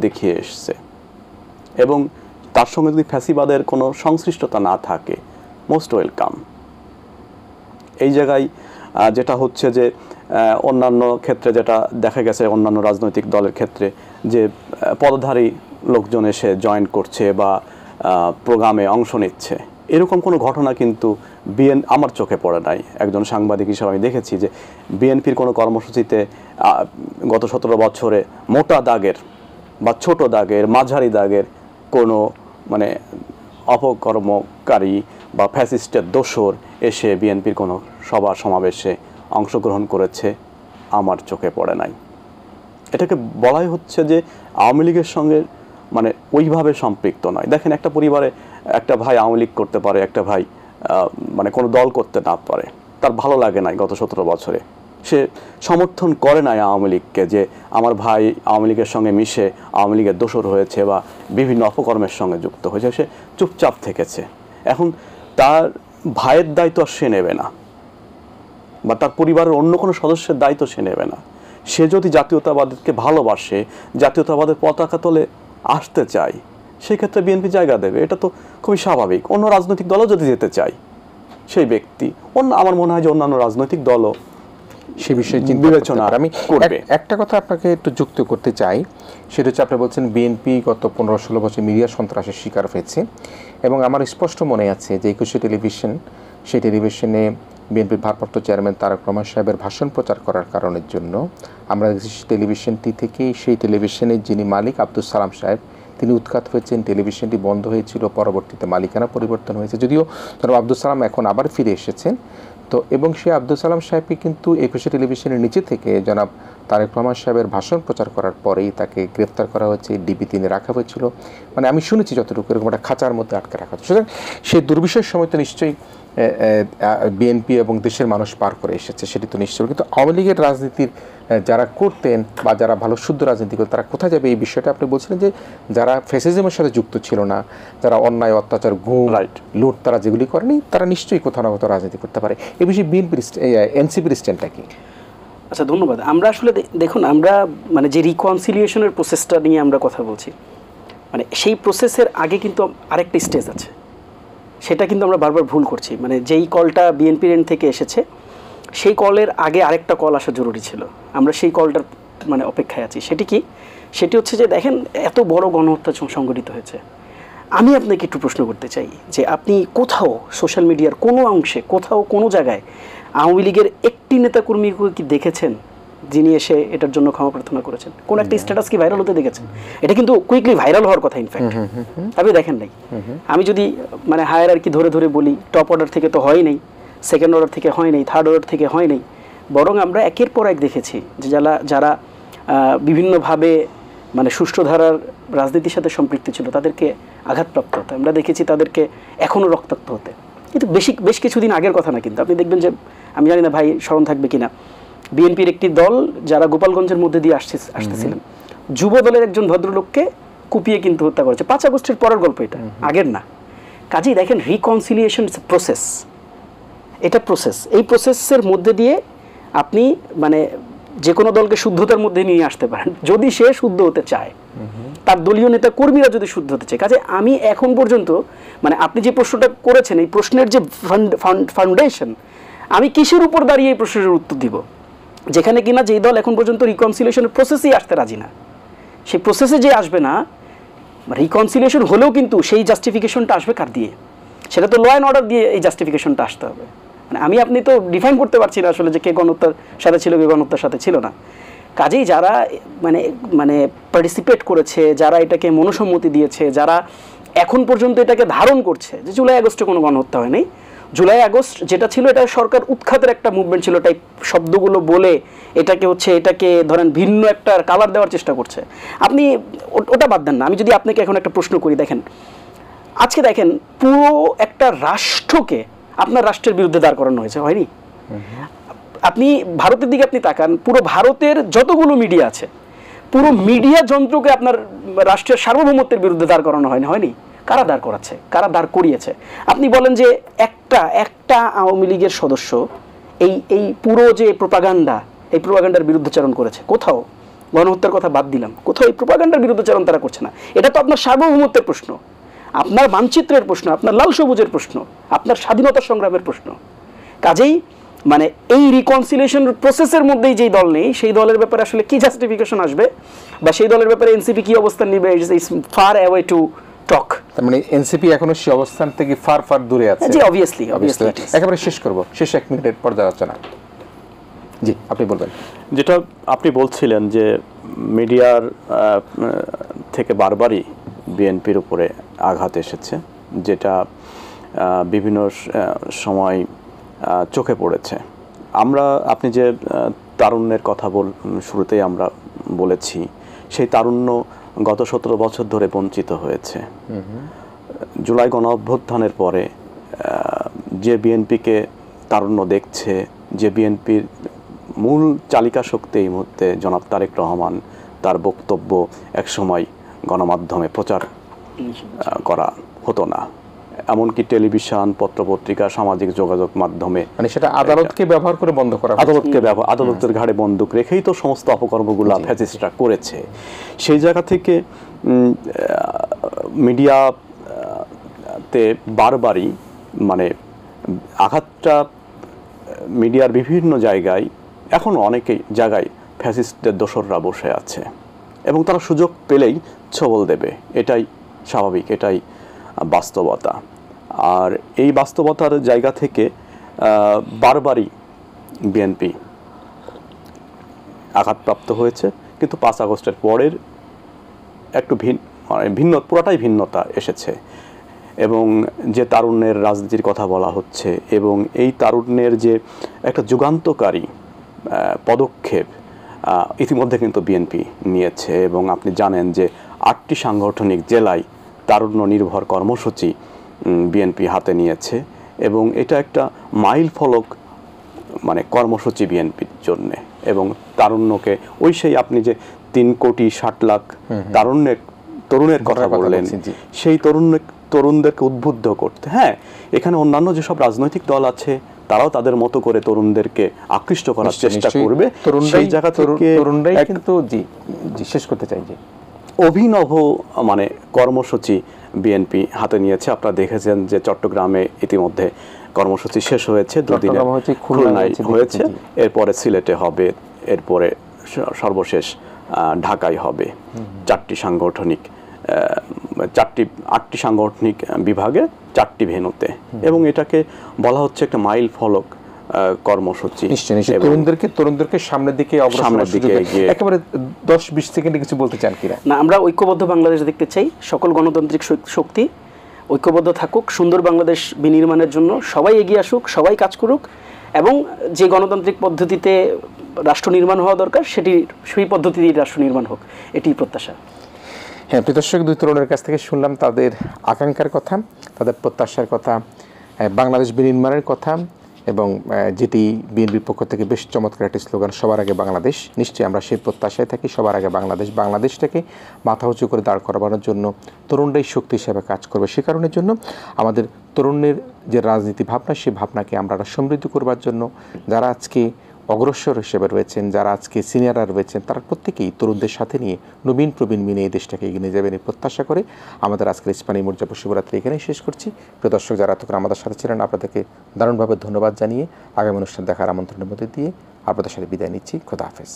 দেখিয়ে এসছে, এবং তার সঙ্গে যদি ফ্যাসিবাদের কোনো সংশ্লিষ্টতা না থাকে, মোস্ট ওয়েলকাম। এই জায়গায় যেটা হচ্ছে যে অন্যান্য ক্ষেত্রে যেটা দেখা গেছে, অন্যান্য রাজনৈতিক দলের ক্ষেত্রে যে পদধারী লোকজন এসে জয়েন করছে বা প্রোগ্রামে অংশ নিচ্ছে, এরকম কোনো ঘটনা কিন্তু আমার চোখে পড়ে নাই। একজন সাংবাদিক হিসেবে আমি দেখেছি যে বিএনপির কোনো কর্মসূচিতে গত 17 বছরে মোটা দাগের বা ছোট দাগের, মাঝারি দাগের কোনো মানে অপকর্মকারী বা ফ্যাসিস্টের দোসর এসে বিএনপির কোনো সভা সমাবেশে অংশগ্রহণ করেছে আমার চোখে পড়ে নাই। এটাকে বলাই হচ্ছে যে আওয়ামী লীগের সঙ্গে মানে ওইভাবে সম্পৃক্ত নয়। দেখেন একটা পরিবারে একটা ভাই আওয়ামী লীগ করতে পারে, একটা ভাই মানে কোনো দল করতে না পারে, তার ভালো লাগে নাই গত 17 বছরে, সে সমর্থন করে নাই আওয়ামী লীগকে যে আমার ভাই আওয়ামী লীগের সঙ্গে মিশে আওয়ামী লীগের দোসর হয়েছে বা বিভিন্ন অপকর্মের সঙ্গে যুক্ত হয়েছে, সে চুপচাপ থেকেছে। এখন তার ভাইয়ের দায়িত্ব সে নেবে না বা তার পরিবারের অন্য কোনো সদস্যের দায়িত্ব সে নেবে না। সে যদি জাতীয়তাবাদকে ভালোবাসে, জাতীয়তাবাদের পতাকা তলে আসতে চায়, সেক্ষেত্রে বিএনপি জায়গা দেবে, এটা তো খুবই স্বাভাবিক। অন্য রাজনৈতিক দলও যদি যেতে চায়, সেই ব্যক্তি আমার মনে হয় যে অন্যান্য রাজনৈতিক দলও সে বিষয়ে বিবেচনা। আমি একটা কথা আপনাকে একটু যুক্ত করতে চাই, সেটা হচ্ছে আপনি বলছেন বিএনপি গত 15-16 বছর মিডিয়া সন্ত্রাসের শিকার হয়েছে, এবং আমার স্পষ্ট মনে আছে যে 21 টেলিভিশন, সেই টেলিভিশনে বিএনপির ভারপ্রাপ্ত চেয়ারম্যান তারেক রহমান সাহেবের ভাষণ প্রচার করার কারণের জন্য আমরা টেলিভিশনটি থেকে, সেই টেলিভিশনের যিনি মালিক আব্দুল সালাম সাহেব, তিনি উৎখাত হয়েছেন, টেলিভিশনটি বন্ধ হয়েছিল, পরবর্তীতে মালিকানা পরিবর্তন হয়েছে, যদিও জনাব আব্দুল সালাম এখন আবার ফিরে এসেছেন। তো এবং সেই আব্দুল সালাম সাহেবকে কিন্তু 21 টেলিভিশনের নিচে থেকে জনাব তারেক রহমান সাহেবের ভাষণ প্রচার করার পরেই তাকে গ্রেফতার করা হয়েছে, ডিবি-3 রাখা হয়েছিল, মানে আমি শুনেছি যতটুকু এরকম একটা খাঁচার মধ্যে আটকে রাখা হচ্ছে। সুতরাং সেই দুর্বিষয়ের সময় তো নিশ্চয়ই বিএনপি এবং দেশের মানুষ পার করে এসেছে, সেটি তো নিশ্চয়। কিন্তু আওয়ামী লীগের রাজনীতির যারা করতেন বা যারা ভালো শুদ্ধ রাজনীতি করতেন, তারা কোথায় যাবে এই বিষয়টা আপনি বলছিলেন যে যারা ফ্যাসিজমের সাথে যুক্ত ছিল না, যারা অন্যায় অত্যাচার, গুম, লুট তারা যেগুলি করেনি, তারা নিশ্চয়ই কোথাও না কোথাও রাজনীতি করতে পারে। এই বিষয়ে বিএনপির এনসিপির স্ট্যান্ডটা কি? আচ্ছা, ধন্যবাদ। আমরা আসলে দেখুন, আমরা মানে যে রিকনসিলিয়েশনের প্রসেসটা নিয়ে আমরা কথা বলছি, মানে সেই প্রসেসের আগে কিন্তু আরেকটা স্টেজ আছে, সেটা কিন্তু আমরা বারবার ভুল করছি। মানে যেই কলটা বিএনপির এন্ড থেকে এসেছে, সেই কলের আগে আরেকটা কল আসা জরুরি ছিল, আমরা সেই কলটার মানে অপেক্ষায় আছি। সেটি কি? সেটি হচ্ছে যে দেখেন, এত বড় গণহত্যা সংঘটিত হয়েছে। আমি আপনাকে একটু প্রশ্ন করতে চাই যে আপনি কোথাও সোশ্যাল মিডিয়ার কোনো অংশে, কোথাও কোনো জায়গায় আওয়ামী লীগের একটি নেতাকর্মীকে কি দেখেছেন যিনি এসে এটার জন্য ক্ষমা প্রার্থনা করেছেন? কোন একটা স্ট্যাটাস কি ভাইরাল হতে দেখেছেন? এটা কিন্তু কুইকলি ভাইরাল হওয়ার কথা, ইনফ্যাক্ট আপনি দেখেন নাই। আমি যদি মানে হায়ারার্কি ধরে ধরে বলি, টপ অর্ডার থেকে তো হয় নাই, সেকেন্ড অর্ডার থেকে হয় নাই, থার্ড অর্ডার থেকে হয় নাই, বরং আমরা একের পর এক দেখেছি যে যারা বিভিন্নভাবে মানে সুষ্ঠু ধারার রাজনীতির সাথে সম্পৃক্ত ছিল তাদেরকে আঘাতপ্রাপ্ত হতে, আমরা দেখেছি তাদেরকে এখনও রক্তাক্ত হতে। কিন্তু বেশ কিছুদিন আগের কথা না, কিন্তু আপনি দেখবেন যে, আমি জানি না ভাই স্মরণ থাকবে কিনা, বিএনপির একটি দল যারা গোপালগঞ্জের মধ্যে দিয়ে আসতেছিলেন, যুব দলের একজন ভদ্রলোককে কুপিয়ে কিন্তু হত্যা করেছে। 5 আগস্টের পরের গল্প, এটা আগের না। কাজেই দেখেন, রিকনসিলিয়েশন প্রসেস, এটা প্রসেস। এই প্রসেসের মধ্যে দিয়ে আপনি মানে যে কোনো দলকে শুদ্ধতার মধ্যে নিয়ে আসতে পারেন, যদি সে শুদ্ধ হতে চায়, তার দলীয় নেতা কর্মীরা যদি শুদ্ধ হতে চায়। কাজে আমি এখন পর্যন্ত মানে আপনি যে প্রশ্নটা করেছেন, এই প্রশ্নের যে ফাউন্ডেশন, আমি কিসের উপর দাঁড়িয়ে এই প্রশ্নের উত্তর দিব, যেখানে কিনা যেই দল এখন পর্যন্ত রিকনসিলিয়েশনের প্রসেসেই আসতে রাজি না, সেই প্রসেসে যে আসবে না, রিকনসিলিয়েশন হলেও কিন্তু সেই জাস্টিফিকেশনটা আসবে কার দিয়ে? সেটা তো ল অ্যান্ড অর্ডার দিয়ে এই জাস্টিফিকেশনটা আসতে হবে। মানে আপনি তো ডিফাইন করতে পারছি না আসলে যে কে গণহত্যার সাথে ছিল, কে গণহত্যার সাথে ছিল না। কাজেই যারা মানে পার্টিসিপেট করেছে, যারা এটাকে মনোসম্মতি দিয়েছে, যারা এখন পর্যন্ত এটাকে ধারণ করছে যে জুলাই আগস্টে কোনো গণহত্যা হয়নি, জুলাই আগস্ট যেটা ছিল এটা সরকার উৎখাতের একটা মুভমেন্ট ছিল, টাইপ শব্দগুলো বলে এটাকে ধরেন ভিন্ন একটা কালার দেওয়ার চেষ্টা করছে। আপনি ওটা বাদ দেন না, আমি যদি আপনাকে এখন একটা প্রশ্ন করি, দেখেন আজকে দেখেন পুরো একটা রাষ্ট্রকে আপনার রাষ্ট্রের বিরুদ্ধে দাঁড় করানো হয়েছে, হয়নি? আপনি ভারতের দিকে আপনি তাকান, পুরো ভারতের যতগুলো মিডিয়া আছে, পুরো মিডিয়া যন্ত্রকে আপনার রাষ্ট্রের সার্বভৌমত্বের বিরুদ্ধে দাঁড় করানো হয়নি? কারা দাঁড় করাচ্ছে, কারা দাঁড় করিয়েছে? আপনি বলেন যে একটা আওয়ামী লীগের সদস্য এই পুরো যে এই প্রোপাগান্ডার বিরুদ্ধাচরণ করেছে? কোথাও, গণহত্যার কথা বাদ দিলাম, কোথাও এই প্রোপাগান্ডার বিরুদ্ধাচরণ তারা করছে না। এটা তো আপনার সার্বভৌমত্বের প্রশ্ন, আপনার মানচিত্রের প্রশ্ন, আপনার লাল সবুজের প্রশ্ন, আপনার স্বাধীনতা সংগ্রামের প্রশ্ন। কাজেই মানে এই রিকনসিলিয়েশন প্রসেসের মধ্যেই যেই দল নেই, সেই দলের ব্যাপারে আসলে কি জাস্টিফিকেশন আসবে, বা সেই দলের ব্যাপারে এনসিপি কি অবস্থান নিবে, it's far away to talk. তার মানে এনসিপি এখনো সেই অবস্থান থেকে ফার দূরে আছে। জি, অবভিয়াসলি। একেবারে শেষ করব, শেষ 1 মিনিটের পর্যালোচনা। জি, আপনি বলবেন। যেটা আপনি বলছিলেন যে মিডিয়ার থেকে বারবারই বিএনপির উপরে আঘাত এসেছে, যেটা বিভিন্ন সময় চোখে পড়েছে। আপনি যে তারুণ্যের কথা শুরুতেই আমরা বলেছি, সেই তারুণ্য গত 17 বছর ধরে বঞ্চিত হয়েছে। জুলাই গণ অভ্যুত্থানের পরে যে বিএনপিকে তারুণ্য দেখছে, যে বিএনপির মূল চালিকা শক্তি এই মুহূর্তে জনাব তারেক রহমান, তার বক্তব্য একসময় গণমাধ্যমে প্রচার করা হতো না, এমনকি টেলিভিশন, পত্রপত্রিকা, সামাজিক যোগাযোগ মাধ্যমে, মানে সেটা আদালতকে ব্যবহার করে বন্ধ করা, আদালতের ঘাড়ে বন্দুক রেখেই তো সমস্ত অপকর্মগুলো ফ্যাসিস্টরা করেছে। সেই জায়গা থেকে মিডিয়াতে বারবারই মানে আঘাতটা মিডিয়ার বিভিন্ন জায়গায়, এখনও অনেকেই জায়গায় ফ্যাসিস্টদের দোসররা বসে আছে এবং তারা সুযোগ পেলেই ছবল দেবে। এটাই স্বাভাবিক, এটাই বাস্তবতা। আর এই বাস্তবতার জায়গা থেকে বারবারই বিএনপি আঘাতপ্রাপ্ত হয়েছে। কিন্তু 5 আগস্টের পরের একটু পুরোটাই ভিন্নতা এসেছে, এবং যে তারুণ্যের রাজনীতির কথা বলা হচ্ছে, এবং এই তারুণ্যের যে একটা যুগান্তকারী পদক্ষেপ ইতিমধ্যে কিন্তু বিএনপি নিয়েছে। এবং আপনি জানেন যে 8টি সাংগঠনিক জেলায় তারুণ্য নির্ভর কর্মসূচি বিএনপি হাতে নিয়েছে, এবং এটা একটা মাইল ফলক মানে কর্মসূচি বিএনপির জন্যে। এবং তারুণ্যকে সেই আপনি যে 3,60,00,000 তরুণের কথা বললেন, সেই তরুণদেরকে উদ্বুদ্ধ করতে, হ্যাঁ, এখানে অন্যান্য যেসব রাজনৈতিক দল আছে তারাও তাদের মতো করে তরুণদেরকে আকৃষ্ট করার চেষ্টা করবে। সেই জায়গা থেকে তরুণরাই কিন্তু শেষ করতে চাই যে অভিনব মানে কর্মসূচি বিএনপি হাতে নিয়েছে। আপনারা দেখেছেন যে চট্টগ্রামে ইতিমধ্যে কর্মসূচি শেষ হয়েছে, 2 দিনে খুলনায় হয়েছে, এরপরে সিলেটে হবে, এরপরে সর্বশেষ ঢাকায় হবে। 8টি সাংগঠনিক বিভাগে 4টি ভেন্যুতে, এবং এটাকে বলা হচ্ছে একটা মাইল ফলক কর্মসূচি। তরুণদেরকে সামনের দিকে এগিয়ে একেবারে 10-20 সেকেন্ডে কিছু বলতে চান কিনা? না, আমরা ঐক্যবদ্ধ বাংলাদেশ দেখতে চাই। সকল গণতান্ত্রিক শক্তি ঐক্যবদ্ধ থাকুক, সুন্দর বাংলাদেশ বিনির্মাণের জন্য সবাই এগিয়ে আসুক, সবাই কাজ করুক, এবং যে গণতান্ত্রিক পদ্ধতিতে রাষ্ট্র নির্মাণ হওয়া দরকার, সেই পদ্ধতি দিয়ে রাষ্ট্র নির্মাণ হোক, এটি প্রত্যাশা। হ্যাঁ, প্রিয় দর্শক, দুই তরুণের কাছ থেকে শুনলাম তাদের আকাঙ্ক্ষার কথা, তাদের প্রত্যাশার কথা, বাংলাদেশ বিনির্মাণের কথা, এবং যেটি বিএনপির পক্ষ থেকে বেশ চমৎকার একটি স্লোগান, সবার আগে বাংলাদেশ। নিশ্চয়ই আমরা সেই প্রত্যাশায় থাকি, সবার আগে বাংলাদেশ। বাংলাদেশটাকে মাথা উঁচু করে দাঁড় করানোর জন্য তরুণরাই শক্তি হিসেবে কাজ করবে। সে কারণের জন্য আমাদের তরুণের যে রাজনীতি ভাবনা, সেই ভাবনাকে আমরা সমৃদ্ধ করবার জন্য যারা আজকে অগ্রসর হিসেবে রয়েছেন, যারা আজকে সিনিয়ররা রয়েছেন, তারা প্রত্যেকেই তরুণদের সাথে নিয়ে নবীন প্রবীণ মিলে এই দেশটাকে এগিয়ে নিয়ে যাবেন এই প্রত্যাশা করে আমাদের আজকের ইস্পানি মুর্জাপুর শিবরাত্রি এখানেই শেষ করছি। প্রিয় দর্শক, যারা এতক্ষণ আমাদের সাথে ছিলেন, আপনাদেরকে দারুণভাবে ধন্যবাদ জানিয়ে আগামী অনুষ্ঠান দেখার আমন্ত্রণের মধ্যে দিয়ে আপনাদের সাথে বিদায় নিচ্ছি। খোদা হাফেজ।